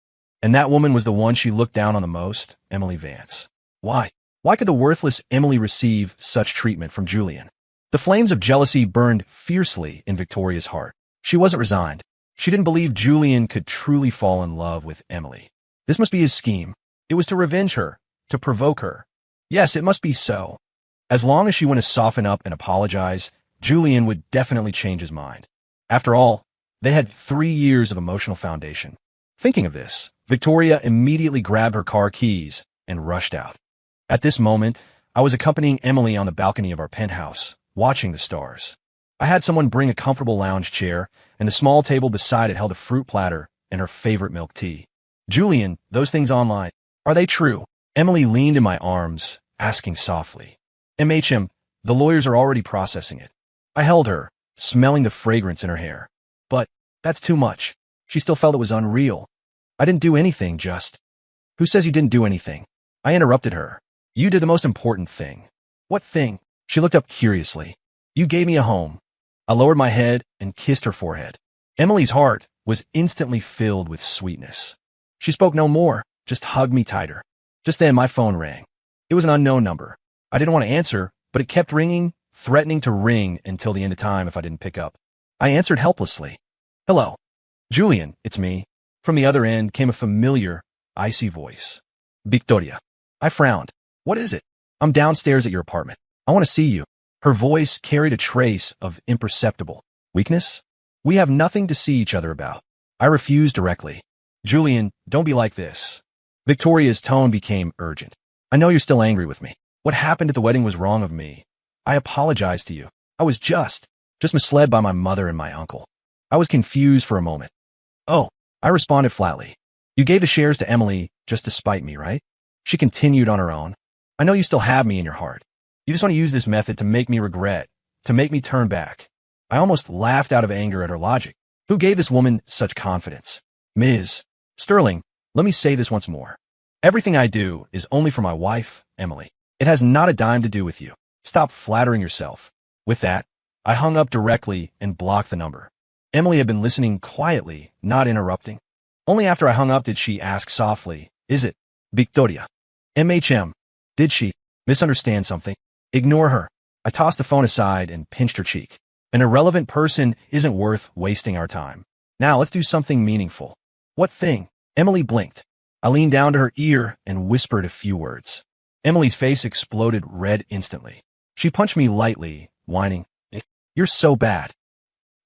A: And that woman was the one she looked down on the most, Emily Vance. Why? Why could the worthless Emily receive such treatment from Julian? The flames of jealousy burned fiercely in Victoria's heart. She wasn't resigned. She didn't believe Julian could truly fall in love with Emily. This must be his scheme. It was to revenge her, to provoke her. Yes, it must be so. As long as she went to soften up and apologize, Julian would definitely change his mind. After all, they had 3 years of emotional foundation. Thinking of this, Victoria immediately grabbed her car keys and rushed out. At this moment, I was accompanying Emily on the balcony of our penthouse, watching the stars. I had someone bring a comfortable lounge chair, and the small table beside it held a fruit platter and her favorite milk tea. Julian, those things online, are they true? Emily leaned in my arms, asking softly. MHM, the lawyers are already processing it. I held her, smelling the fragrance in her hair. But that's too much. She still felt it was unreal. I didn't do anything, just. Who says you didn't do anything? I interrupted her. You did the most important thing. What thing? She looked up curiously. You gave me a home. I lowered my head and kissed her forehead. Emily's heart was instantly filled with sweetness. She spoke no more, just hugged me tighter. Just then my phone rang. It was an unknown number. I didn't want to answer, but it kept ringing, threatening to ring until the end of time if I didn't pick up. I answered helplessly. Hello. Julian, it's me. From the other end came a familiar, icy voice. Victoria. I frowned. What is it? I'm downstairs at your apartment. I want to see you. Her voice carried a trace of imperceptible weakness. We have nothing to see each other about. I refused directly. Julian, don't be like this. Victoria's tone became urgent. I know you're still angry with me. What happened at the wedding was wrong of me. I apologize to you. I was just misled by my mother and my uncle. I was confused for a moment. Oh, I responded flatly. You gave the shares to Emily just to spite me, right? She continued on her own. I know you still have me in your heart. You just want to use this method to make me regret, to make me turn back. I almost laughed out of anger at her logic. Who gave this woman such confidence? Ms. Sterling, let me say this once more. Everything I do is only for my wife, Emily. It has not a dime to do with you. Stop flattering yourself. With that, I hung up directly and blocked the number. Emily had been listening quietly, not interrupting. Only after I hung up did she ask softly, Is it Victoria? MHM. Did she misunderstand something? Ignore her. I tossed the phone aside and pinched her cheek. An irrelevant person isn't worth wasting our time. Now let's do something meaningful. What thing? Emily blinked. I leaned down to her ear and whispered a few words. Emily's face exploded red instantly. She punched me lightly, whining, You're so bad.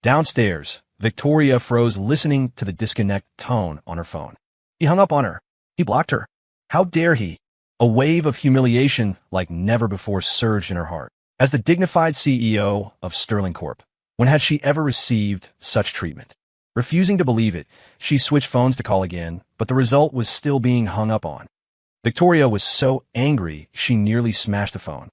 A: Downstairs, Victoria froze listening to the disconnect tone on her phone. He hung up on her. He blocked her. How dare he? A wave of humiliation like never before surged in her heart. As the dignified CEO of Sterling Corp, when had she ever received such treatment? Refusing to believe it, she switched phones to call again, but the result was still being hung up on. Victoria was so angry she nearly smashed the phone.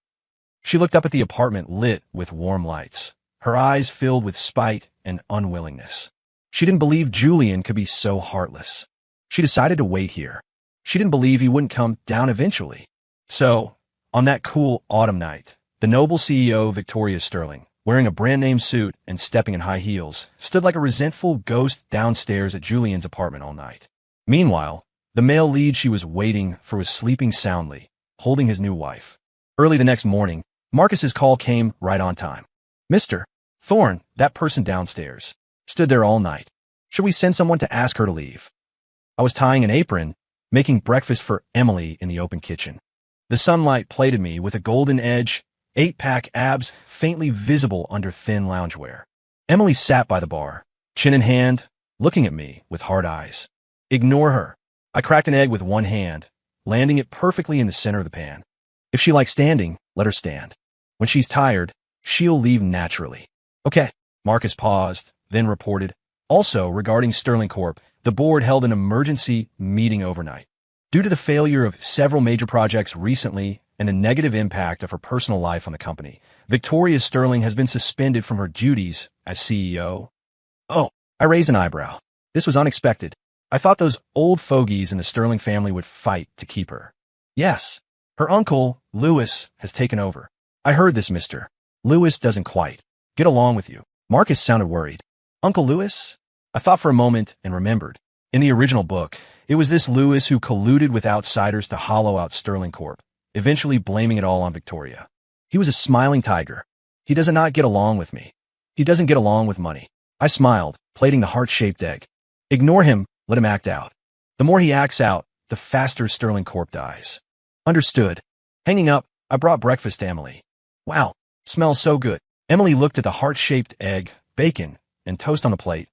A: She looked up at the apartment lit with warm lights, her eyes filled with spite and unwillingness. She didn't believe Julian could be so heartless. She decided to wait here. She didn't believe he wouldn't come down eventually. So, on that cool autumn night, the noble CEO Victoria Sterling, wearing a brand-name suit and stepping in high heels, stood like a resentful ghost downstairs at Julian's apartment all night. Meanwhile, the male lead she was waiting for was sleeping soundly, holding his new wife. Early the next morning, Marcus's call came right on time. Mr. Thorne, that person downstairs, stood there all night. Should we send someone to ask her to leave? I was tying an apron, making breakfast for Emily in the open kitchen. The sunlight plated me with a golden edge, 8-pack abs faintly visible under thin loungewear. Emily sat by the bar, chin in hand, looking at me with hard eyes. Ignore her. I cracked an egg with one hand, landing it perfectly in the center of the pan. If she likes standing, let her stand. When she's tired, she'll leave naturally. Okay. Marcus paused, then reported. Also, regarding Sterling Corp, the board held an emergency meeting overnight. Due to the failure of several major projects recently and the negative impact of her personal life on the company, Victoria Sterling has been suspended from her duties as CEO. Oh, I raised an eyebrow. This was unexpected. I thought those old fogies in the Sterling family would fight to keep her. Yes, her uncle, Lewis, has taken over. I heard this, Mr. Lewis doesn't quite get along with you. Marcus sounded worried. Uncle Lewis? I thought for a moment and remembered. In the original book, it was this Lewis who colluded with outsiders to hollow out Sterling Corp. eventually blaming it all on Victoria. He was a smiling tiger. He does not get along with me. He doesn't get along with money. I smiled, plating the heart-shaped egg. Ignore him, let him act out. The more he acts out, the faster Sterling Corp dies. Understood. Hanging up, I brought breakfast to Emily. Wow, smells so good. Emily looked at the heart-shaped egg, bacon, and toast on the plate,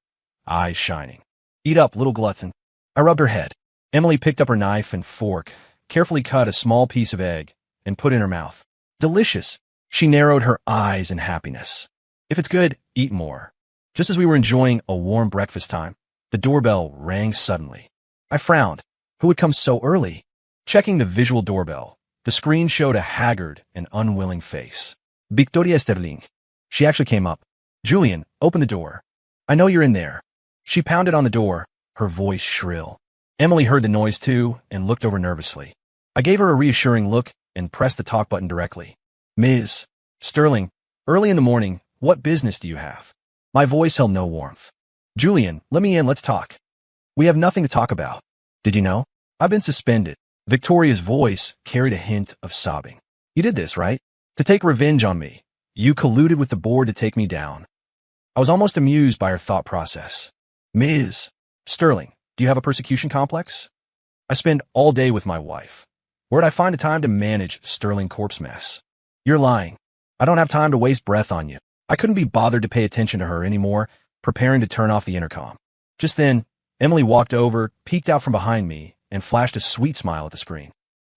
A: eyes shining. Eat up, little glutton. I rubbed her head. Emily picked up her knife and fork, carefully cut a small piece of egg, and put it in her mouth. Delicious. She narrowed her eyes in happiness. If it's good, eat more. Just as we were enjoying a warm breakfast time, the doorbell rang suddenly. I frowned. Who would come so early? Checking the visual doorbell, the screen showed a haggard and unwilling face. Victoria Sterling. She actually came up. Julian, open the door. I know you're in there. She pounded on the door, her voice shrill. Emily heard the noise too and looked over nervously. I gave her a reassuring look and pressed the talk button directly. Ms. Sterling, early in the morning, what business do you have? My voice held no warmth. Julian, let me in, let's talk. We have nothing to talk about. Did you know? I've been suspended. Victoria's voice carried a hint of sobbing. You did this, right? To take revenge on me. You colluded with the board to take me down. I was almost amused by her thought process. Ms. Sterling, do you have a persecution complex? I spend all day with my wife. Where'd I find the time to manage Sterling Corp's mess? You're lying. I don't have time to waste breath on you. I couldn't be bothered to pay attention to her anymore, preparing to turn off the intercom. Just then, Emily walked over, peeked out from behind me, and flashed a sweet smile at the screen.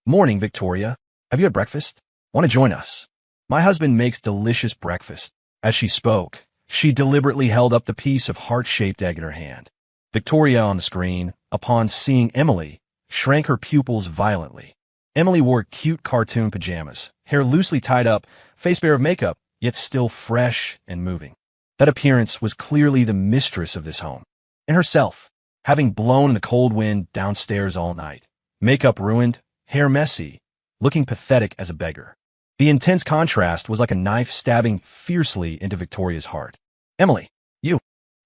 A: Morning, Victoria. Have you had breakfast? Want to join us? My husband makes delicious breakfast. As she spoke, she deliberately held up the piece of heart-shaped egg in her hand. Victoria on the screen, upon seeing Emily, shrank her pupils violently. Emily wore cute cartoon pajamas, hair loosely tied up, face bare of makeup, yet still fresh and moving. That appearance was clearly the mistress of this home. And herself, having blown in the cold wind downstairs all night, makeup ruined, hair messy, looking pathetic as a beggar. The intense contrast was like a knife stabbing fiercely into Victoria's heart. Emily, you.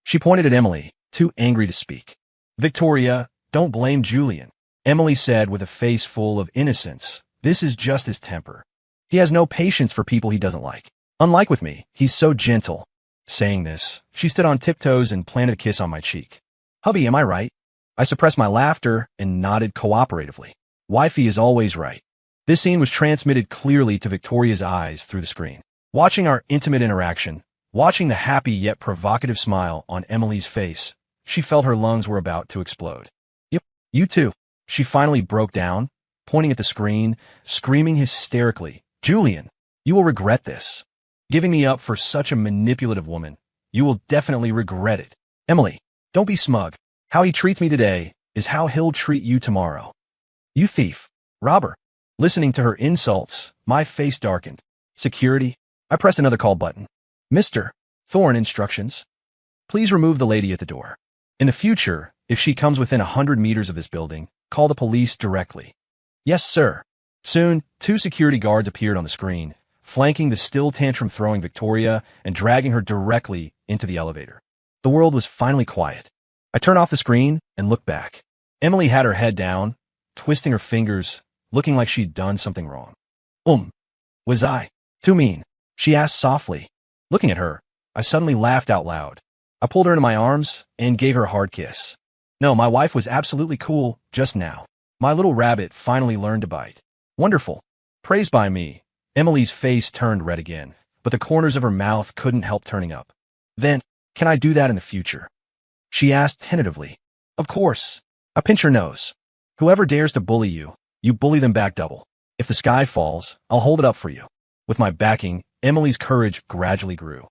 A: She pointed at Emily, too angry to speak. Victoria, don't blame Julian. Emily said with a face full of innocence. This is just his temper. He has no patience for people he doesn't like. Unlike with me, he's so gentle. Saying this, she stood on tiptoes and planted a kiss on my cheek. Hubby, am I right? I suppressed my laughter and nodded cooperatively. Wifey is always right. This scene was transmitted clearly to Victoria's eyes through the screen. Watching our intimate interaction, watching the happy yet provocative smile on Emily's face, she felt her lungs were about to explode. Yep, you too. She finally broke down, pointing at the screen, screaming hysterically, Julian, you will regret this. Giving me up for such a manipulative woman. You will definitely regret it. Emily, don't be smug. How he treats me today is how he'll treat you tomorrow. You thief. Robber. Listening to her insults, my face darkened. Security. I pressed another call button. Mr. Thorne, instructions. Please remove the lady at the door. In the future, if she comes within 100 meters of this building, call the police directly. Yes, sir. Soon, 2 security guards appeared on the screen, flanking the still tantrum-throwing Victoria and dragging her directly into the elevator. The world was finally quiet. I turned off the screen and looked back. Emily had her head down, twisting her fingers, looking like she'd done something wrong. Was I too mean? She asked softly. Looking at her, I suddenly laughed out loud. I pulled her into my arms and gave her a hard kiss. No, my wife was absolutely cool just now. My little rabbit finally learned to bite. Wonderful. Praised by me. Emily's face turned red again, but the corners of her mouth couldn't help turning up. Then, can I do that in the future? She asked tentatively. Of course. I pinch her nose. Whoever dares to bully you, you bully them back double. If the sky falls, I'll hold it up for you. With my backing, Emily's courage gradually grew.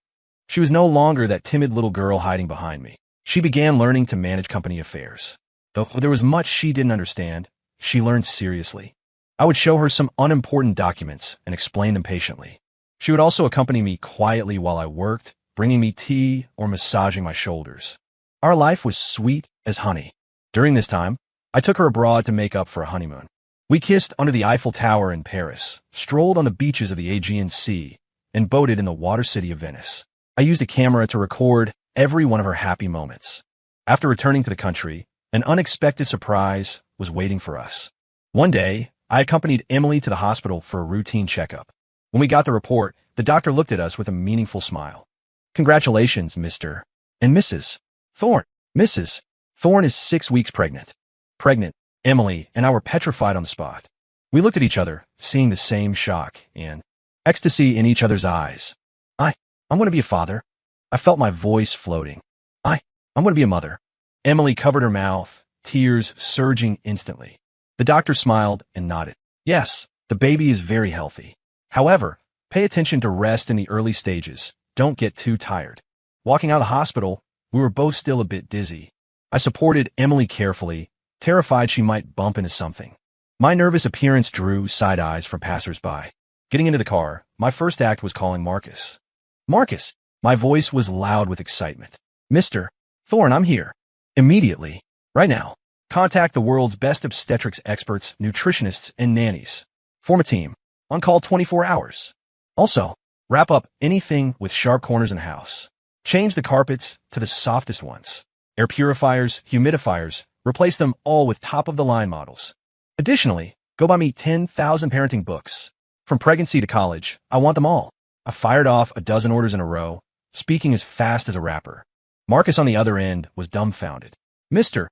A: She was no longer that timid little girl hiding behind me. She began learning to manage company affairs. Though there was much she didn't understand, she learned seriously. I would show her some unimportant documents and explain them patiently. She would also accompany me quietly while I worked, bringing me tea or massaging my shoulders. Our life was sweet as honey. During this time, I took her abroad to make up for a honeymoon. We kissed under the Eiffel Tower in Paris, strolled on the beaches of the Aegean Sea, and boated in the water city of Venice. I used a camera to record every one of her happy moments. After returning to the country, an unexpected surprise was waiting for us. One day, I accompanied Emily to the hospital for a routine checkup. When we got the report, the doctor looked at us with a meaningful smile. Congratulations, Mr. and Mrs. Thorne. Mrs. Thorne is 6 weeks pregnant. Pregnant, Emily and I were petrified on the spot. We looked at each other, seeing the same shock and ecstasy in each other's eyes. I'm going to be a father. I felt my voice floating. I'm going to be a mother. Emily covered her mouth, tears surging instantly. The doctor smiled and nodded. Yes, the baby is very healthy. However, pay attention to rest in the early stages. Don't get too tired. Walking out of the hospital, we were both still a bit dizzy. I supported Emily carefully, terrified she might bump into something. My nervous appearance drew side eyes from passers-by. Getting into the car, my first act was calling Marcus. Marcus! My voice was loud with excitement. Mr. Thorne, I'm here. Immediately. Right now. Contact the world's best obstetrics experts, nutritionists, and nannies. Form a team. On call 24 hours. Also, wrap up anything with sharp corners in the house. Change the carpets to the softest ones. Air purifiers, humidifiers, replace them all with top-of-the-line models. Additionally, go buy me 10,000 parenting books. From pregnancy to college, I want them all. I fired off a dozen orders in a row, speaking as fast as a rapper. Marcus on the other end was dumbfounded. Mr.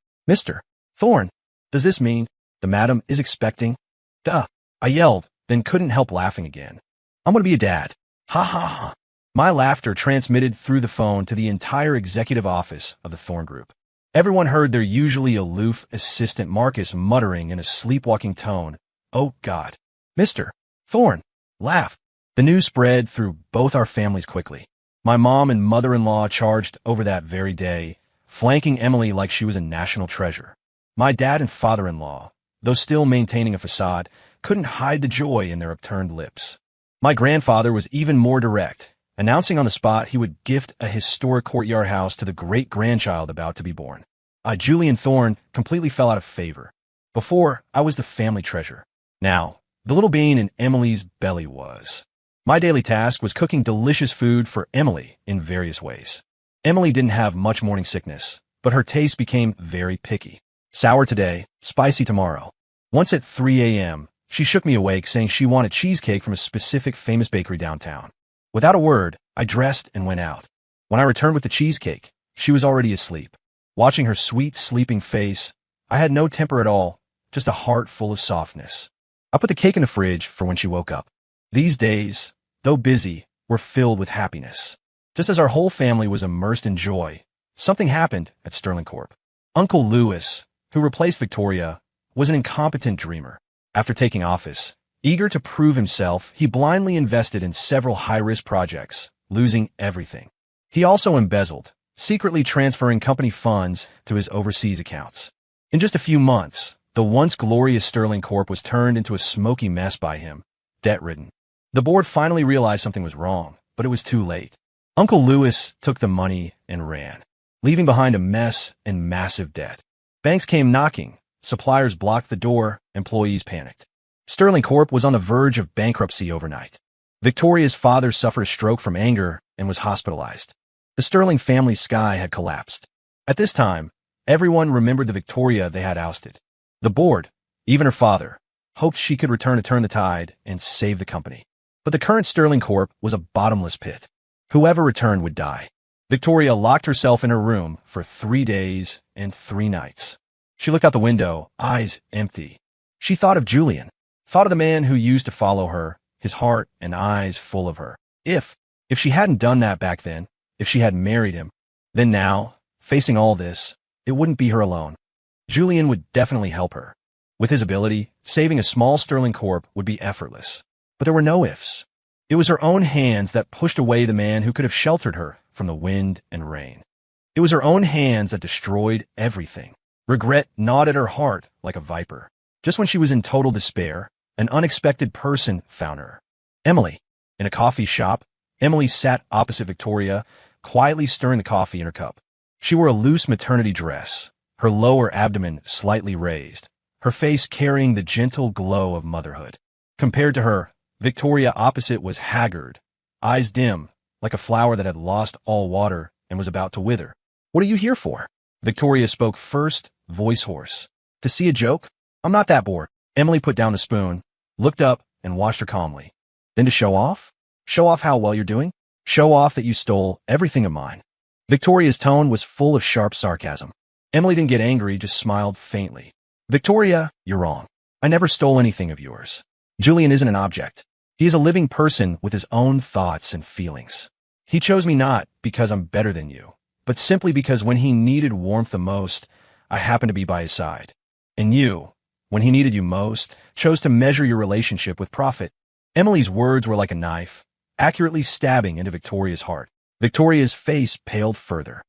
A: Thorne, does this mean the madam is expecting? Duh, I yelled, then couldn't help laughing again. I'm going to be a dad. Ha ha ha. My laughter transmitted through the phone to the entire executive office of the Thorne Group. Everyone heard their usually aloof assistant Marcus muttering in a sleepwalking tone, "Oh God." Mr. Thorne laughed. The news spread through both our families quickly. My mom and mother-in-law charged over that very day, flanking Emily like she was a national treasure. My dad and father-in-law, though still maintaining a facade, couldn't hide the joy in their upturned lips. My grandfather was even more direct, announcing on the spot he would gift a historic courtyard house to the great-grandchild about to be born. Julian Thorne completely fell out of favor. Before, I was the family treasure. Now, the little bean in Emily's belly was. My daily task was cooking delicious food for Emily in various ways. Emily didn't have much morning sickness, but her taste became very picky. Sour today, spicy tomorrow. Once at 3 a.m., she shook me awake saying she wanted cheesecake from a specific famous bakery downtown. Without a word, I dressed and went out. When I returned with the cheesecake, she was already asleep. Watching her sweet, sleeping face, I had no temper at all, just a heart full of softness. I put the cake in the fridge for when she woke up. These days, though busy, were filled with happiness. Just as our whole family was immersed in joy, something happened at Sterling Corp. Uncle Lewis, who replaced Victoria, was an incompetent dreamer. After taking office, eager to prove himself, he blindly invested in several high-risk projects, losing everything. He also embezzled, secretly transferring company funds to his overseas accounts. In just a few months, the once glorious Sterling Corp was turned into a smoky mess by him, debt-ridden. The board finally realized something was wrong, but it was too late. Uncle Lewis took the money and ran, leaving behind a mess and massive debt. Banks came knocking, suppliers blocked the door, employees panicked. Sterling Corp was on the verge of bankruptcy overnight. Victoria's father suffered a stroke from anger and was hospitalized. The Sterling family's sky had collapsed. At this time, everyone remembered the Victoria they had ousted. The board, even her father, hoped she could return to turn the tide and save the company. But the current Sterling Corp was a bottomless pit. Whoever returned would die. Victoria locked herself in her room for 3 days and 3 nights. She looked out the window, eyes empty. She thought of Julian, thought of the man who used to follow her, his heart and eyes full of her. If she hadn't done that back then, if she had married him, then now, facing all this, it wouldn't be her alone. Julian would definitely help her. With his ability, saving a small Sterling Corp would be effortless. But there were no ifs. It was her own hands that pushed away the man who could have sheltered her from the wind and rain. It was her own hands that destroyed everything. Regret gnawed at her heart like a viper. Just when she was in total despair, an unexpected person found her. Emily. In a coffee shop, Emily sat opposite Victoria, quietly stirring the coffee in her cup. She wore a loose maternity dress, her lower abdomen slightly raised, her face carrying the gentle glow of motherhood. Compared to her, Victoria opposite was haggard, eyes dim, like a flower that had lost all water and was about to wither. "What are you here for?" Victoria spoke first, voice hoarse. "To see a joke? I'm not that bored." Emily put down the spoon, looked up, and watched her calmly. Then to show off? Show off how well you're doing? Show off that you stole everything of mine. Victoria's tone was full of sharp sarcasm. Emily didn't get angry, just smiled faintly. Victoria, you're wrong. I never stole anything of yours. Julian isn't an object. He is a living person with his own thoughts and feelings. He chose me not because I'm better than you, but simply because when he needed warmth the most, I happened to be by his side. And you, when he needed you most, chose to measure your relationship with profit. Emily's words were like a knife, accurately stabbing into Victoria's heart. Victoria's face paled further.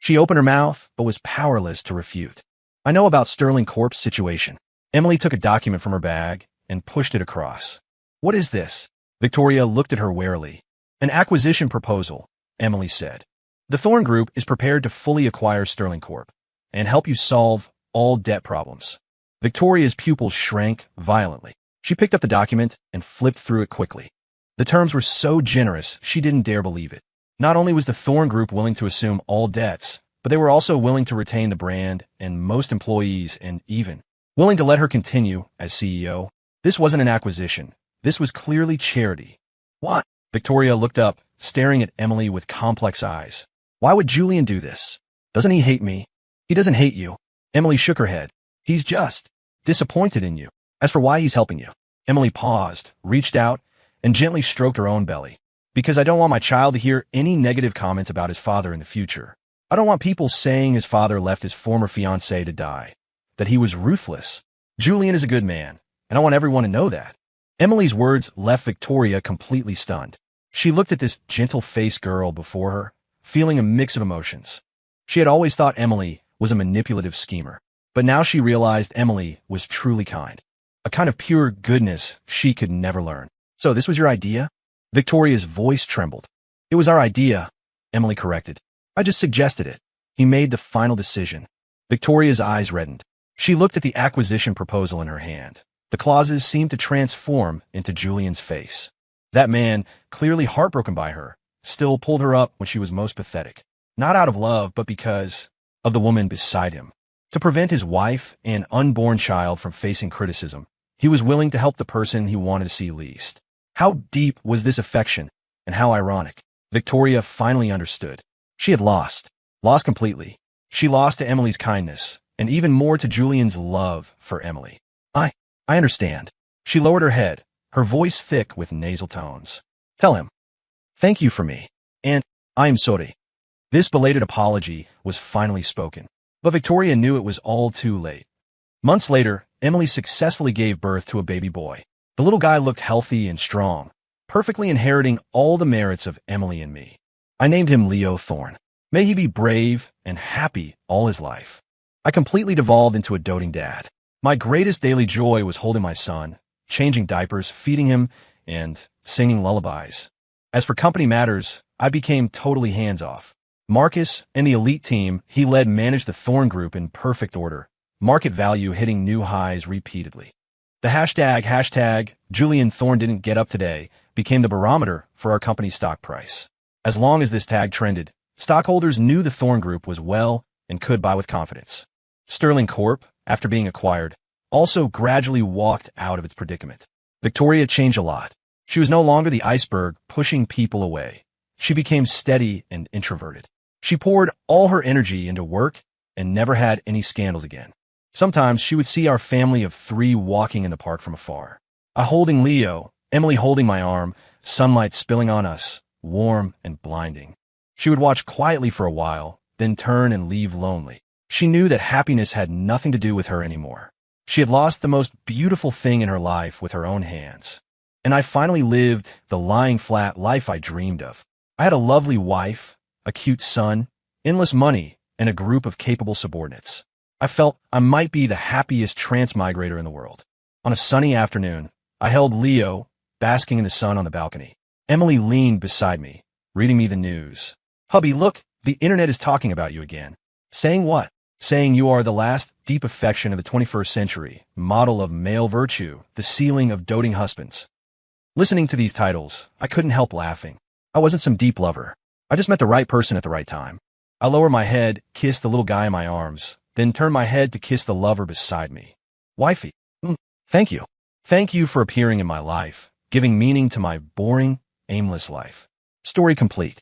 A: She opened her mouth, but was powerless to refute. I know about Sterling Corp's situation. Emily took a document from her bag and pushed it across. What is this? Victoria looked at her warily. An acquisition proposal, Emily said. The Thorn Group is prepared to fully acquire Sterling Corp and help you solve all debt problems. Victoria's pupils shrank violently. She picked up the document and flipped through it quickly. The terms were so generous, she didn't dare believe it. Not only was the Thorn Group willing to assume all debts, but they were also willing to retain the brand and most employees and even willing to let her continue as CEO. This wasn't an acquisition. This was clearly charity. What? Victoria looked up, staring at Emily with complex eyes. Why would Julian do this? Doesn't he hate me? He doesn't hate you. Emily shook her head. He's just disappointed in you. As for why he's helping you, Emily paused, reached out, and gently stroked her own belly. Because I don't want my child to hear any negative comments about his father in the future. I don't want people saying his father left his former fiancée to die, that he was ruthless. Julian is a good man, and I want everyone to know that. Emily's words left Victoria completely stunned. She looked at this gentle-faced girl before her, feeling a mix of emotions. She had always thought Emily was a manipulative schemer, but now she realized Emily was truly kind. A kind of pure goodness she could never learn. So this was your idea? Victoria's voice trembled. It was our idea, Emily corrected. I just suggested it. He made the final decision. Victoria's eyes reddened. She looked at the acquisition proposal in her hand. The clauses seemed to transform into Julian's face. That man, clearly heartbroken by her, still pulled her up when she was most pathetic. Not out of love, but because of the woman beside him. To prevent his wife and unborn child from facing criticism, he was willing to help the person he wanted to see least. How deep was this affection, and how ironic. Victoria finally understood. She had lost completely. She lost to Emily's kindness, and even more to Julian's love for Emily. I understand. She lowered her head, her voice thick with nasal tones. Tell him. Thank you for me. And I am sorry. This belated apology was finally spoken. But Victoria knew it was all too late. Months later, Emily successfully gave birth to a baby boy. The little guy looked healthy and strong, perfectly inheriting all the merits of Emily and me. I named him Leo Thorn. May he be brave and happy all his life. I completely devolved into a doting dad. My greatest daily joy was holding my son, changing diapers, feeding him, and singing lullabies. As for company matters, I became totally hands-off. Marcus and the elite team he led managed the Thorn Group in perfect order, market value hitting new highs repeatedly. The hashtag Julian Thorn didn't get up today became the barometer for our company's stock price. As long as this tag trended, stockholders knew the Thorn Group was well and could buy with confidence. Sterling Corp, after being acquired, also gradually walked out of its predicament. Victoria changed a lot. She was no longer the iceberg pushing people away. She became steady and introverted. She poured all her energy into work and never had any scandals again. Sometimes she would see our family of 3 walking in the park from afar. I holding Leo, Emily holding my arm, sunlight spilling on us, warm and blinding. She would watch quietly for a while, then turn and leave lonely. She knew that happiness had nothing to do with her anymore. She had lost the most beautiful thing in her life with her own hands. And I finally lived the lying flat life I dreamed of. I had a lovely wife, a cute son, endless money, and a group of capable subordinates. I felt I might be the happiest transmigrator in the world. On a sunny afternoon, I held Leo, basking in the sun on the balcony. Emily leaned beside me, reading me the news. Hubby, look, the internet is talking about you again. Saying what? Saying you are the last deep affection of the 21st century, model of male virtue, the ceiling of doting husbands. Listening to these titles, I couldn't help laughing. I wasn't some deep lover. I just met the right person at the right time. I lowered my head, kissed the little guy in my arms, then turned my head to kiss the lover beside me. Wifey. Thank you. Thank you for appearing in my life, giving meaning to my boring, aimless life. Story complete.